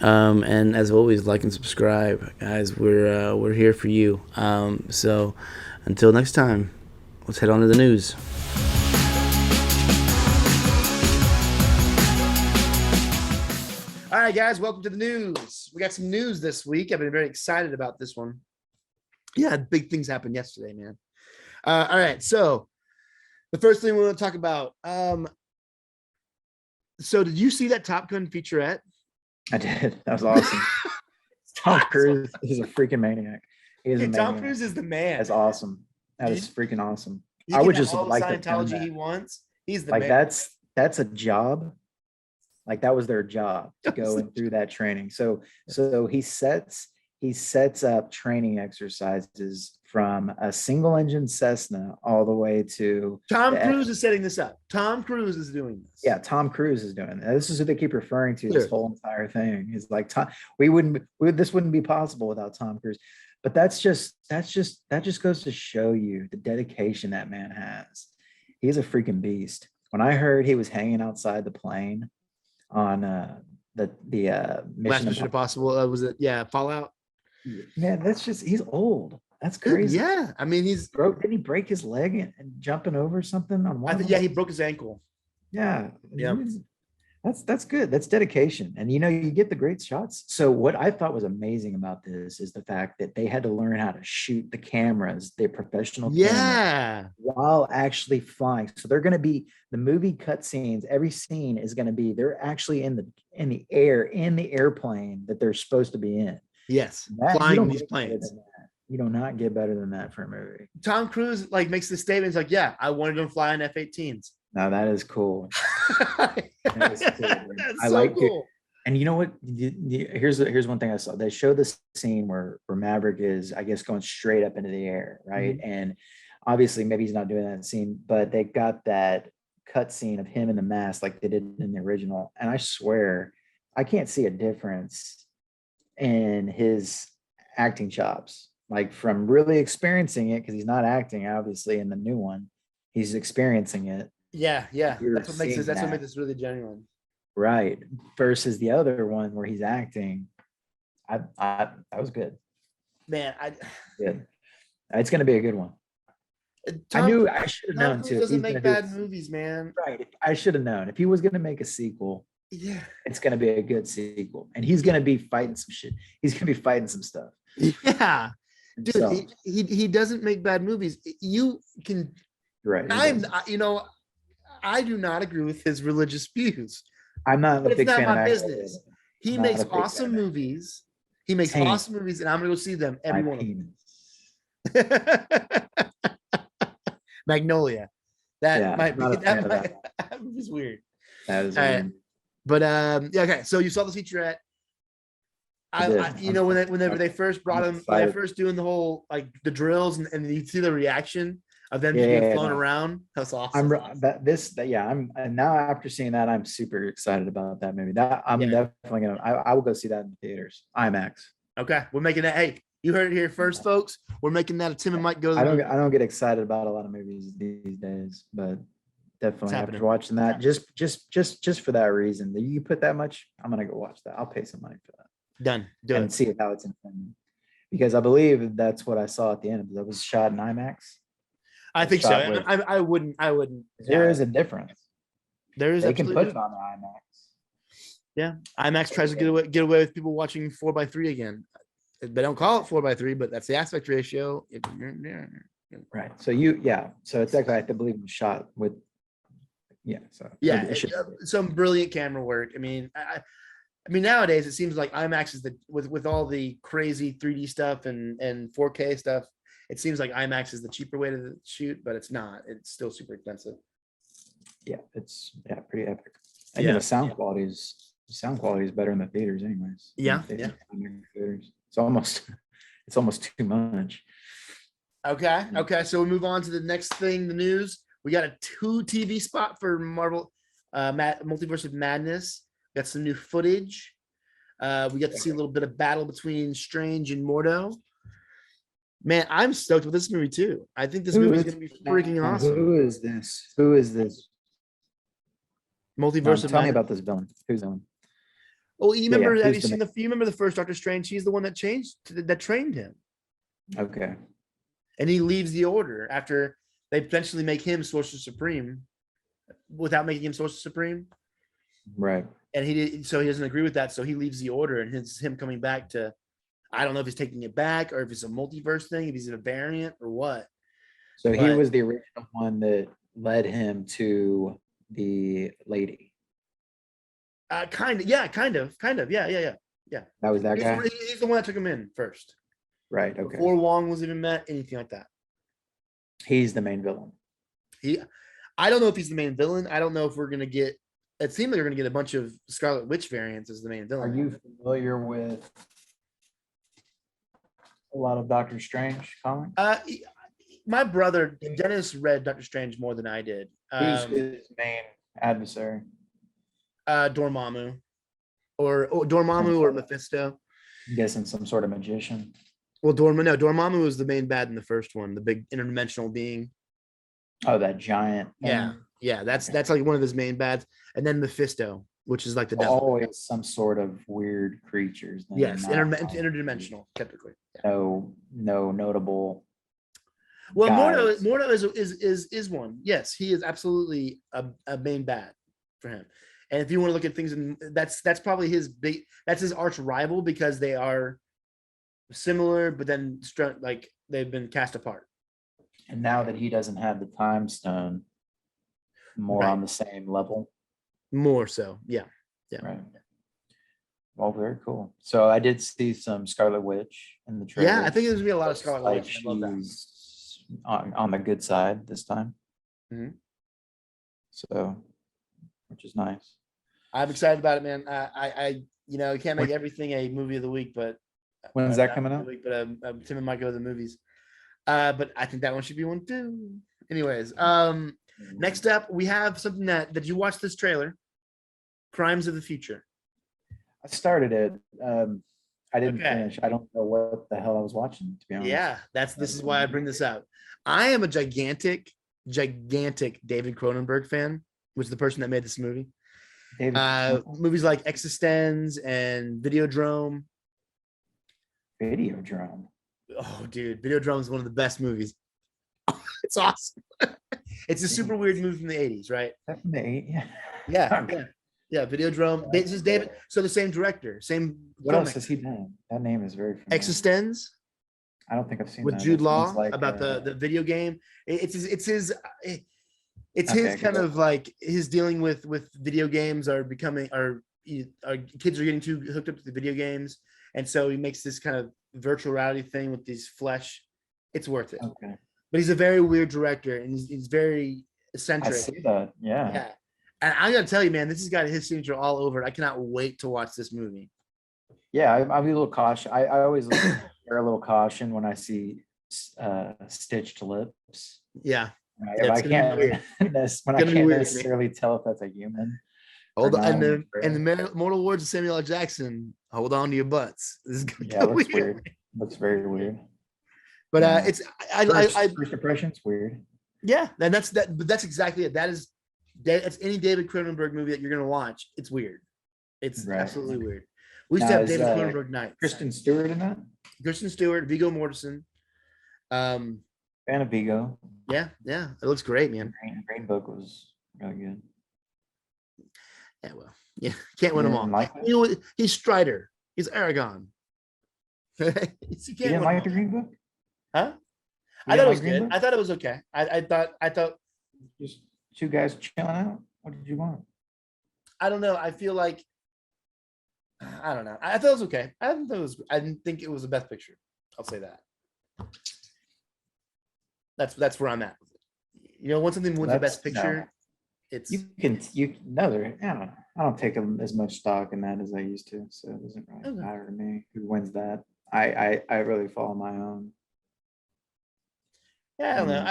And as always, like and subscribe, guys. We're here for you. So until next time, let's head on to the news. All right, guys, welcome to the news. We got some news this week. I've been very excited about this one. Yeah, big things happened yesterday, man. All right, so the first thing we want to talk about. So did you see that Top Gun featurette? I did. That was awesome. Tom Cruise is a freaking maniac. He is a Tom maniac. Cruise is the man. That's awesome. That is freaking awesome. He I would can just have all the like to film Scientology that. he wants. He's the Like man. that's a job. Like that was their job to go and through that training. So he sets up training exercises from a single engine Cessna all the way to Tom Cruise is setting this up. Tom Cruise is doing this. Yeah, Tom Cruise is doing it. This is who they keep referring to. This Sure. whole entire thing is like Tom. This wouldn't be possible without Tom Cruise. But that just goes to show you the dedication that man has. He's a freaking beast. When I heard he was hanging outside the plane on the Last Mission Impossible. Was it? Yeah, Fallout. Man, he's old. That's crazy. Yeah, I mean Didn't he break his leg and jumping over something on one? yeah, he broke his ankle. Yeah. Yeah. That's good. That's dedication. And you get the great shots. So what I thought was amazing about this is the fact that they had to learn how to shoot the cameras, their professional cameras, while actually flying. So they're going to be the movie cutscenes. Every scene is going to be they're actually in the air, in the airplane that they're supposed to be in. Yes, flying these planes. You do not get better than that for a movie. Tom Cruise makes the statements like, "Yeah, I wanted to fly on F-18s." Now that is cool. That is cool. That's so like cool. And you know what? Here's one thing I saw. They show the scene where Maverick is, I guess, going straight up into the air, right? Mm-hmm. And obviously, maybe he's not doing that scene, but they got that cut scene of him in the mask like they did in the original. And I swear, I can't see a difference in his acting chops, like from really experiencing it, because he's not acting, obviously, in the new one. He's experiencing it. Yeah. That's what makes this really genuine. Right. Versus the other one where he's acting. That was good. Man, good. It's gonna be a good one. I should have known too. He doesn't make bad movies, man. Right. I should have known. If he was gonna make a sequel, it's gonna be a good sequel. And he's gonna be fighting some shit. He's gonna be fighting some stuff. Yeah. Dude, he doesn't make bad movies. You can right. I do not agree with his religious views. I'm not a big fan of business. He makes awesome movies. He makes awesome movies, and I'm gonna go see them every one of them. Magnolia. That might be that movie's weird. That is weird. But okay. So you saw the featurette. Whenever they first brought him, when they first doing the whole the drills and you see the reaction of them being flown around. That's awesome. And now after seeing that, I'm super excited about that movie. Definitely gonna. I will go see that in the theaters, IMAX. Okay, we're making that. Hey, you heard it here first, folks. We're making that a Tim and Mike go. I don't get excited about a lot of movies these days, but definitely after watching that, just for that reason, that you put that much, I'm gonna go watch that. I'll pay some money for that. Done. And see how it's intended, because I believe that's what I saw at the end. That was shot in IMAX. I think so. I wouldn't. There is a difference. There is. They can put it on the IMAX. Yeah, IMAX tries to get away with people watching 4:3 again. They don't call it 4:3, but that's the aspect ratio. Right. So So it's actually, I believe, it was shot with. Some brilliant camera work. I mean, nowadays it seems like IMAX is with all the crazy 3D stuff and 4K stuff. It seems like IMAX is the cheaper way to shoot, but it's not. It's still super expensive. Yeah, it's pretty epic. And the sound quality is better in the theaters, anyways. Yeah. It's almost too much. Okay. So we move on to the next thing, the news. We got a 2 TV spot for Marvel Multiverse of Madness. Got some new footage. We got to see a little bit of battle between Strange and Mordo. Man, I'm stoked with this movie too. I think this Who movie is is going to be this? freaking awesome. Who is this? Who is this? No, Multiverse of tell me Madness. about this villain. Who's the villain? Oh, you Yeah, remember? Have who's you the seen you remember the first Doctor Strange? He's the one that trained him, Okay. and he leaves the Order after they potentially make him Sorcerer Supreme, without making him Sorcerer Supreme. Right. And so he doesn't agree with that. So he leaves the Order, and it's him coming back to. I don't know if he's taking it back or if it's a multiverse thing, if he's a variant or what. So he But- was the original one that led him to the lady. Kind of, yeah. That was that guy? He's the one that took him in first. Right. Okay. Before Wong was even met, anything like that. He's the main villain. I don't know if he's the main villain. I don't know if we're gonna get. It seemed like we're gonna get a bunch of Scarlet Witch variants as the main Are villain. you familiar with a lot of Doctor Strange comics? My brother Dennis read Doctor Strange more than I did. Who's his main adversary? Dormammu, or Dormammu or Mephisto. I'm guessing some sort of magician. Well, Dormammu was the main bad in the first one, the big interdimensional being. Oh, that giant. Yeah, that's like one of his main bads, and then Mephisto, which is like the devil. Always some sort of weird creatures. then, Yes, not interdimensional, typically. Yeah. No notable. Well, guys. Mordo is one. Yes, he is absolutely a main bad for him. And if you want to look at things, that's probably that's his arch rival, because they are similar, but then like they've been cast apart. And now that he doesn't have the time stone, more Right. on the same level. More so, yeah. Right. Well, very cool. So I did see some Scarlet Witch in the trailer. Yeah, I think there's gonna be a lot of Looks Scarlet like Witch. I love that. she's on the good side this time. Mhm. So, which is nice. I'm excited about it, man. I you can't make everything a movie of the week, but When's that coming out? Week, but Tim and Mike go to the movies. But I think that one should be one too. Anyways, next up we have something that you watched this trailer, Crimes of the Future. I started it. I didn't Okay. finish. I don't know what the hell I was watching, to be honest. Yeah, this is why I bring this up. I am a gigantic David Cronenberg fan, which is the person that made this movie. David, Movies like Existenz and Videodrome. Videodrome. Oh, dude, Videodrome is one of the best movies. It's awesome. It's a super weird movie from the 80s, right? That from the 80s? Yeah, yeah. Videodrome. This is David. So the same director, same. What else has he done? That name is very familiar. Existenz I don't think I've seen with that. Jude That Law sounds like, about the video game. It's his Okay, kind good. of like his dealing with video games are kids are getting too hooked up to the video games, and so he makes this kind of virtual reality thing with these flesh. It's worth it. Okay. But he's a very weird director, and he's very I eccentric. see that. Yeah. Yeah. And I gotta tell you, man, this has got his signature all over it. I cannot wait to watch this movie. Yeah, I'll be a little cautious. I always wear a little caution when I see stitched lips. Yeah. Right? Yeah, If I it's gonna be can't when I gonna be can't weird. necessarily tell if that's a human. Hold Or on, not, and the mortal words of Samuel L. Jackson. Hold on to your butts. This is gonna Yeah, get looks weird. weird. Looks very weird. But Yeah. it's First impressions weird. yeah, and that's exactly it. That's any David Cronenberg movie that you're gonna watch. It's weird. It's Right. absolutely weird. We used Now, to have is, David Cronenberg nights. Kristen Stewart in that? Kristen Stewart, Viggo Mortensen. Fan of Vigo. Yeah, it looks great, man. Green Book was really good. Yeah, well, yeah, can't win them all. didn't like it? You know what? He's Strider. He's Aragon. You You can't didn't win like them the all. Green Book? Huh? You I thought didn't it was like Green good. Book? I thought it was okay. I thought Just two guys chilling out. What did you want? I don't know. I feel like I don't know. I thought it was okay. I didn't think it was the best picture. I'll say that. That's where I'm at. When something wins the best That's- no. picture, it's I don't take as much stock in that as I used to, so it doesn't really Okay. matter to me who wins that. I really follow my own. yeah. I don't know.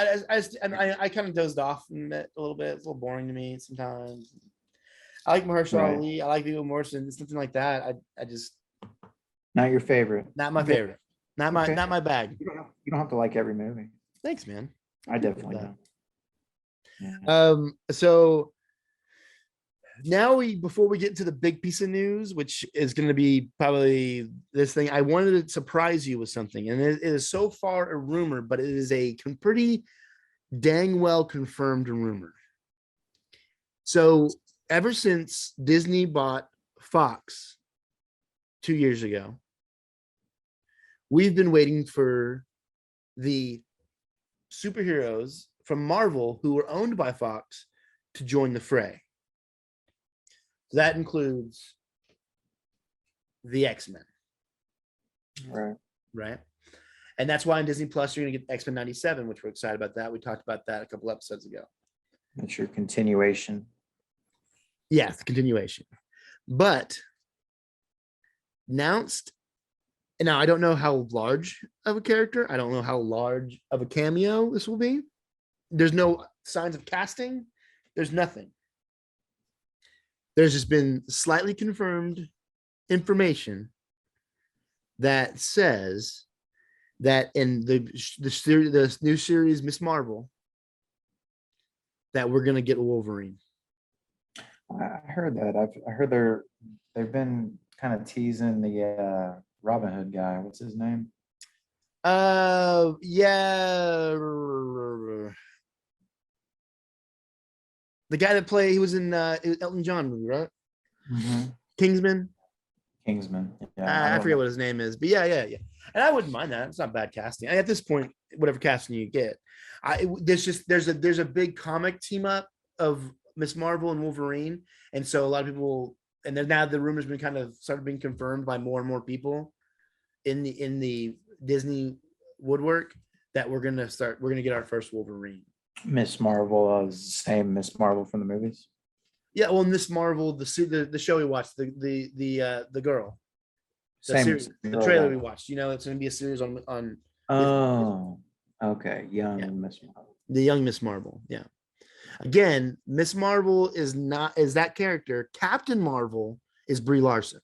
I kind of dozed off from it a little bit. It's a little boring to me sometimes. I like Mahershala Right. Ali. I like Viggo Mortensen. Something like that. I just Not your favorite. not my favorite. Okay. not my bag. You don't have to like every movie. Thanks, man. I definitely that. don't. Yeah. So now before we get into the big piece of news, which is going to be probably this thing, I wanted to surprise you with something, and it is so far a rumor, but it is a pretty dang well confirmed rumor. So ever since Disney bought Fox 2 years ago, we've been waiting for the superheroes from Marvel who were owned by Fox to join the fray. That includes the X-Men. Right. And that's why on Disney Plus, you're going to get X-Men 97, which we're excited about that. We talked about that a couple episodes ago. That's your continuation. Yeah, it's a continuation. But announced, and now I don't know how large of a character, I don't know how large of a cameo this will be. There's no signs of casting. There's nothing. There's just been slightly confirmed information that says that in the new series Miss Marvel, that we're gonna get Wolverine. I heard that. I heard they've been kind of teasing the Robin Hood guy. What's his name? Yeah. The guy that he was in Elton John movie, right? Mm-hmm. Kingsman. Yeah, I forget what his name is, but yeah. And I wouldn't mind that. It's not bad casting. At this point, whatever casting you get, there's a big comic team up of Miss Marvel and Wolverine, and so a lot of people, and then now the rumors been kind of started being confirmed by more and more people in the Disney woodwork that we're gonna get our first Wolverine. Miss Marvel is the same Miss Marvel from the movies. Yeah, well, Miss Marvel, the show we watched, the girl, the series, the trailer we watched. It's going to be a series on. Oh, okay, Miss Marvel. The young Miss Marvel. Yeah. Again, Miss Marvel is that character. Captain Marvel is Brie Larson.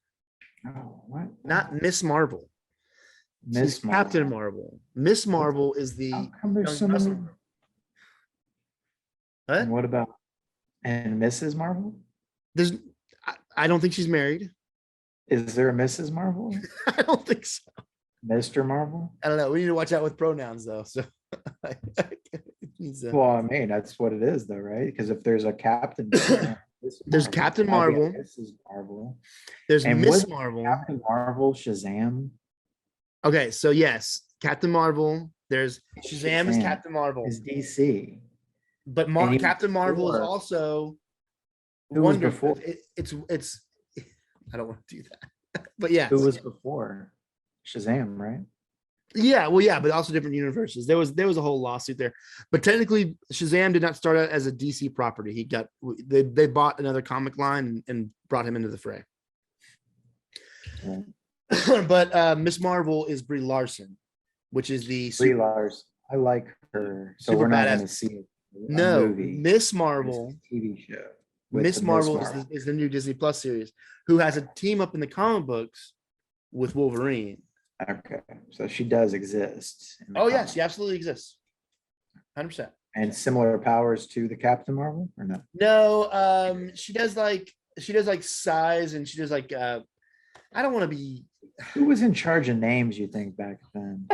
Oh, what? Not Miss Marvel. Miss Marvel. Captain Marvel. Miss Marvel is the. How come there's so many? What? And what about Mrs. Marvel? I don't think she's married. Is there a Mrs. Marvel? I don't think so. Mr. Marvel? I don't know. We need to watch out with pronouns though. So well, I mean, that's what it is though, right? Because if there's a Captain there's Captain Marvel. Mrs. Marvel. There's Miss Marvel. Captain Marvel, Shazam. Okay, so yes, Captain Marvel. There's Shazam is Captain Marvel. Is DC. But Captain Marvel is also Wonder. It's I don't want to do that. But yeah. Who was before? Shazam, right? Yeah, well, yeah, but also different universes. There was a whole lawsuit there. But technically, Shazam did not start out as a DC property. They bought another comic line and brought him into the fray. Right. But Miss Marvel is Brie Larson, which is the Brie Larson. I like her. So we're not going to see it. No, Miss Marvel TV show. Miss Marvel is the new Disney Plus series, who has a team up in the comic books with Wolverine. Okay, so she does exist. Oh yeah, she absolutely exists, 100%. And similar powers to the Captain Marvel, or no? No, she does like size, and she does like I don't want to be. Who was in charge of names? You think back then?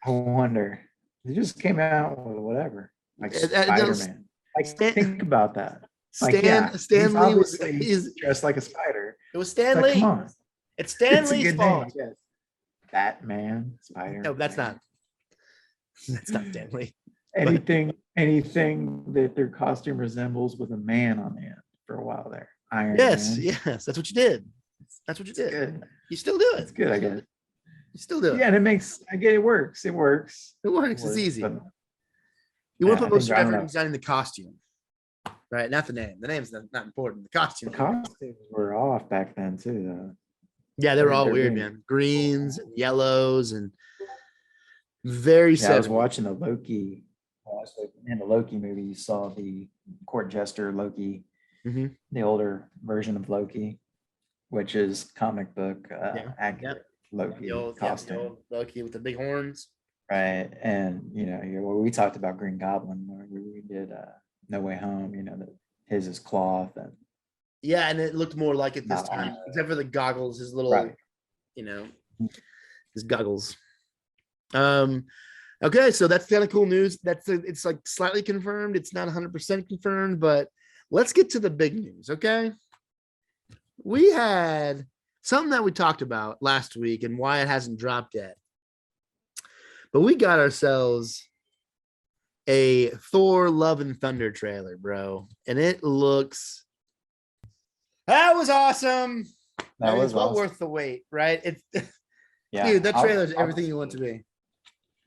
I wonder. They just came out with whatever. Like Spider-Man. Think about that. Stan Lee was dressed like a spider. It was Stan Lee. Come on. It's Stan Lee's fault. Name, Batman, Spider. No, that's not Stan Lee. Anything that their costume resembles with a man on the end for a while there. Iron Man. Yes, that's what you did. That's what you did. Good. You still do it. It's good, I guess. You still do it. Yeah, and I get it works. It works. It's easy. You want to put most effort in designing the costume, right? Not the name. The name's not important. The costume. The costumes were off back then too, though. Yeah, they were all weird, man. Greens and yellows and very. Yeah, I was watching the Loki. In the Loki movie, you saw the court jester Loki, the older version of Loki, which is comic book accurate. Loki The old costume. Loki with the big horns. Right. And we talked about Green Goblin where we did No Way Home, that his is cloth and Yeah, and it looked more like it this not time, armor. except for the goggles, his little, Right. his goggles. Okay, so that's kind of cool news. It's like slightly confirmed. It's not 100% confirmed, but let's get to the big news, okay? We had something that we talked about last week and why it hasn't dropped yet. But we got ourselves a Thor Love and Thunder trailer, bro. And it looks that was awesome. That was well awesome. worth the wait, right? It's Yeah. dude, that trailer is everything you want to be.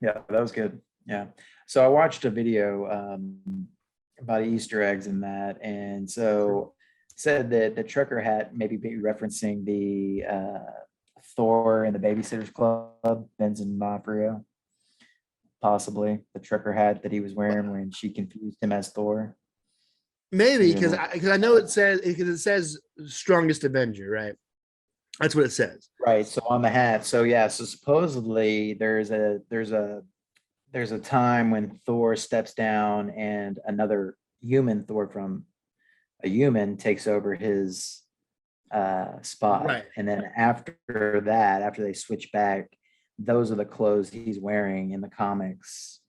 Yeah, that was good. Yeah. So I watched a video about Easter eggs in that. And so said that the trucker hat maybe be referencing the Thor and the Babysitters Club, Vincent D'Onofrio. Possibly the trucker hat that he was wearing when she confused him as Thor. Maybe because I know it says strongest Avenger, right? That's what it says. Right. So on the hat. So yeah. So supposedly there's a time when Thor steps down and another human Thor from a human takes over his spot. Right. And then after that, after they switch back, those are the clothes he's wearing in the comics.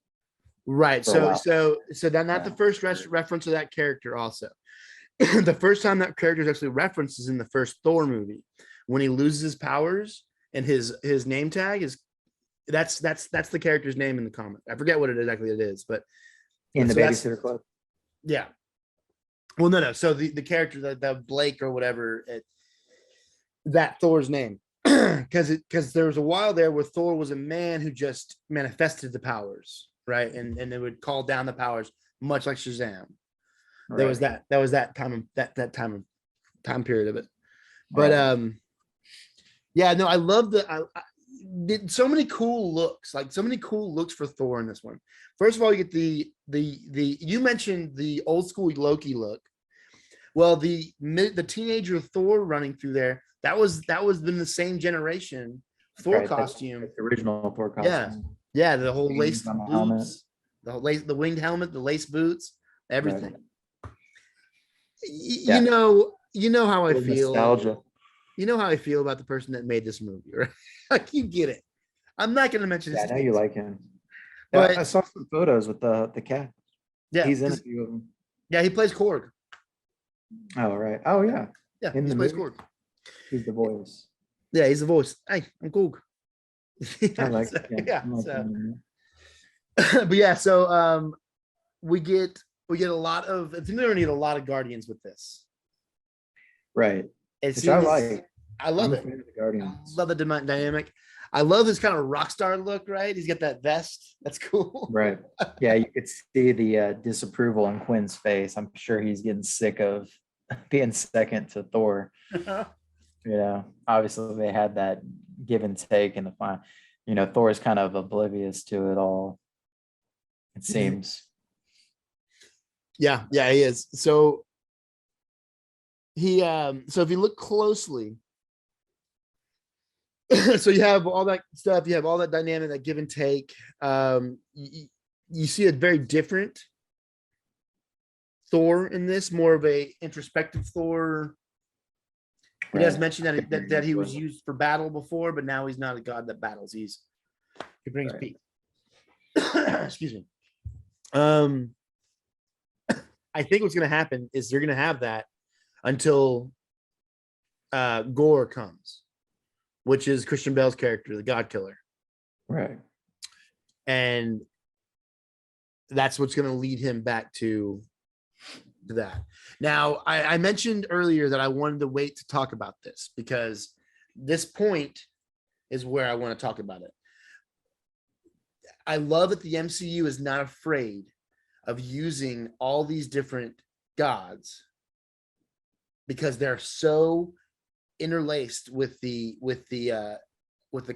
Right. So that's not the first reference to that character also. The first time that character is actually referenced is in the first Thor movie when he loses his powers and his name tag is that's the character's name in the comic. I forget what exactly it is, but in the Babysitter Club. Yeah. Well, no. So the character the Blake or whatever, that Thor's name. Because there was a while there where Thor was a man who just manifested the powers, right? And they would call down the powers, much like Shazam. Right. There was that time period of it. But right. Yeah, no, I love did so many cool looks, for Thor in this one. First of all, you get the you mentioned the old school Loki look. Well, the teenager Thor running through there, that was been the same generation Thor costume. The original Thor costume. Yeah, the whole lace boots, the winged helmet, the lace boots, everything. Right. You know how I feel. Nostalgia. You know how I feel about the person that made this movie, right? Like you get it. I'm not going to mention his I know you like him. But yeah, I saw some photos with the cat. Yeah, he's in a few of them. Yeah, he plays Korg. Oh right. Oh yeah. Yeah, he plays Korg. He's the voice. Yeah, he's the voice. Hey, I'm Korg. I like. But yeah, so we get a lot of. I think we're gonna need a lot of Guardians with this. Right. Which I like. I love it. I love the dynamic. I love his kind of rock star look, right? He's got that vest. That's cool. Right. Yeah, you could see the disapproval on Quinn's face. I'm sure he's getting sick of being second to Thor. Obviously they had that give and take in the final. Thor's kind of oblivious to it all, it seems. Yeah, he is. So if you look closely, so you have all that stuff, you have all that dynamic, that give and take. You see a very different Thor in this, more of a introspective Thor. He does mention that he was used for battle before, but now he's not a god that battles. He brings peace. Excuse me. I think what's going to happen is you're going to have that until Gore comes, which is Christian Bale's character, the God Killer. Right. And that's what's going to lead him back to that. Now, I mentioned earlier that I wanted to wait to talk about this because this point is where I want to talk about it. I love that the MCU is not afraid of using all these different gods because they're so interlaced with the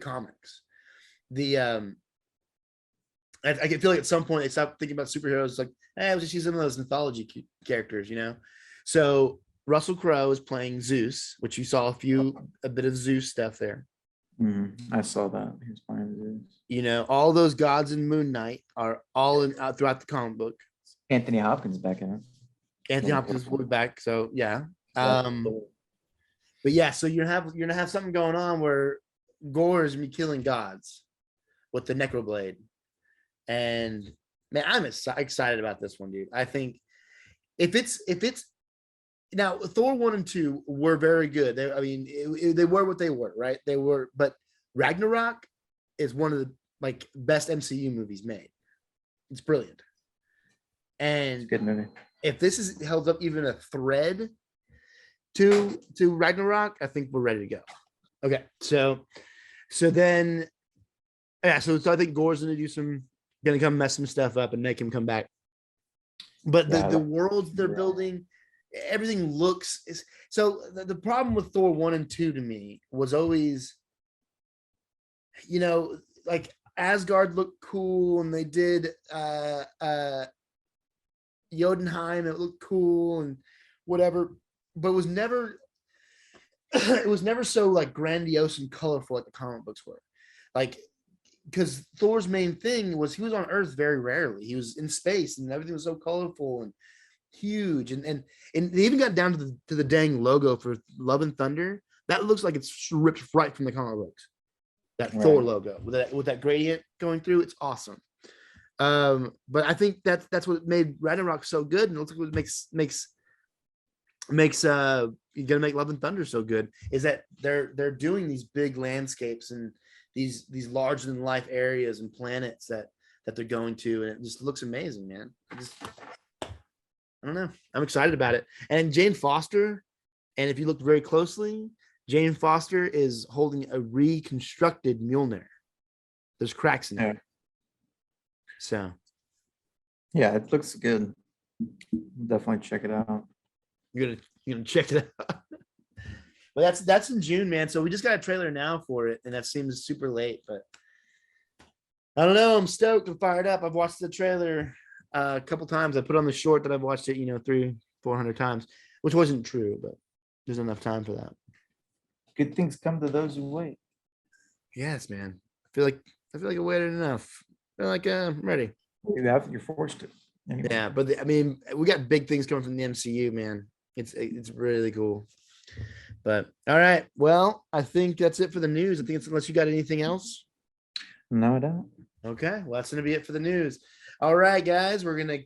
comics. I can feel like at some point they stopped thinking about superheroes. Like, I was just using those mythology characters, So Russell Crowe is playing Zeus, which you saw a bit of Zeus stuff there. I saw that. He was playing Zeus. You know, all those gods in Moon Knight are all in throughout the comic book. Anthony Hopkins back in it. Anthony Hopkins will be back, so yeah. But yeah, so you're gonna have something going on where Gore is gonna be killing gods with the Necroblade, and man, I'm excited about this one, dude. I think if it's now Thor 1 and 2 were very good. They were what they were, right? They were, but Ragnarok is one of the like best MCU movies made. It's brilliant, and Good movie. if this is held up even a thread to Ragnarok, I think we're ready to go. Okay, so then, yeah, so I think Gore's gonna come mess some stuff up and make him come back. But the worlds they're building, everything looks so. The problem with Thor 1 and 2 to me was always, you know, like Asgard looked cool, and they did Jotunheim, it looked cool and whatever, but it was never so like grandiose and colorful like the comic books were. Like, because Thor's main thing was he was on Earth very rarely. He was in space and everything was so colorful and huge. And they even got down to the dang logo for Love and Thunder. That looks like it's ripped right from the comic books. That Thor logo with that gradient going through, it's awesome. But I think that's what made Ragnarok so good, and it looks like what makes you're gonna make Love and Thunder so good is that they're doing these big landscapes and these larger than life areas and planets that they're going to, and it just looks amazing, man. I don't know. I'm excited about it. And Jane Foster, and if you look very closely, Jane Foster is holding a reconstructed Mjolnir. There's cracks in it. So, yeah, it looks good. Definitely check it out. You're gonna check it out. But that's in June, man. So we just got a trailer now for it, and that seems super late. But I don't know. I'm stoked. I'm fired up. I've watched the trailer a couple times. I put on the short that I've watched it, 300-400 times, which wasn't true, but there's enough time for that. Good things come to those who wait. Yes, man. I feel like I waited enough. I feel like I'm ready. You're forced to. Anyway. Yeah, but we got big things coming from the MCU, man. It's really cool. But all right, well, I think that's it for the news. I think it's unless you got anything else. No, I don't. Okay, well, that's gonna be it for the news. All right, guys, we're gonna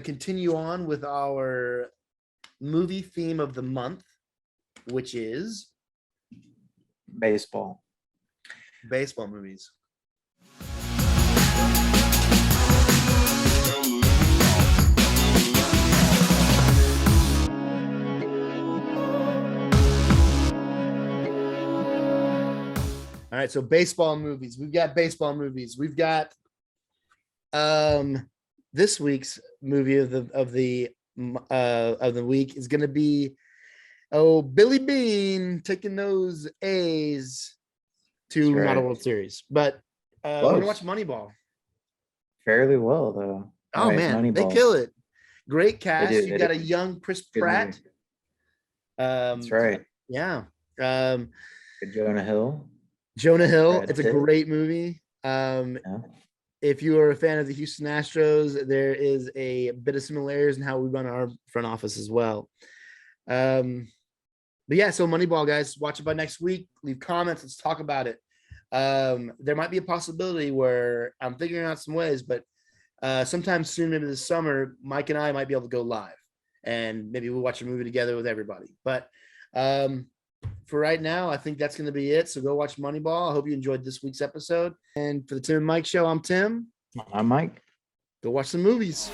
continue on with our movie theme of the month, which is baseball movies. All right, so baseball movies. We've got baseball movies. We've got this week's movie of the week is going to be Billy Bean taking those A's to not a World Series. But we're going to watch Moneyball. Fairly well, though. Oh, man, Moneyball. They kill it. Great cast. You got a young Chris Pratt. That's right. Yeah. Jonah Hill. It's a great movie. If you are a fan of the Houston Astros, there is a bit of similarities in how we run our front office as well. But yeah, so Moneyball, guys, watch it by next week. Leave comments. Let's talk about it. There might be a possibility where I'm figuring out some ways, but sometime soon, maybe this summer, Mike and I might be able to go live, and maybe we'll watch a movie together with everybody. But for right now, I think that's going to be it. So go watch Moneyball. I hope you enjoyed this week's episode. And for the Tim and Mike Show, I'm Tim. I'm Mike. Go watch some movies.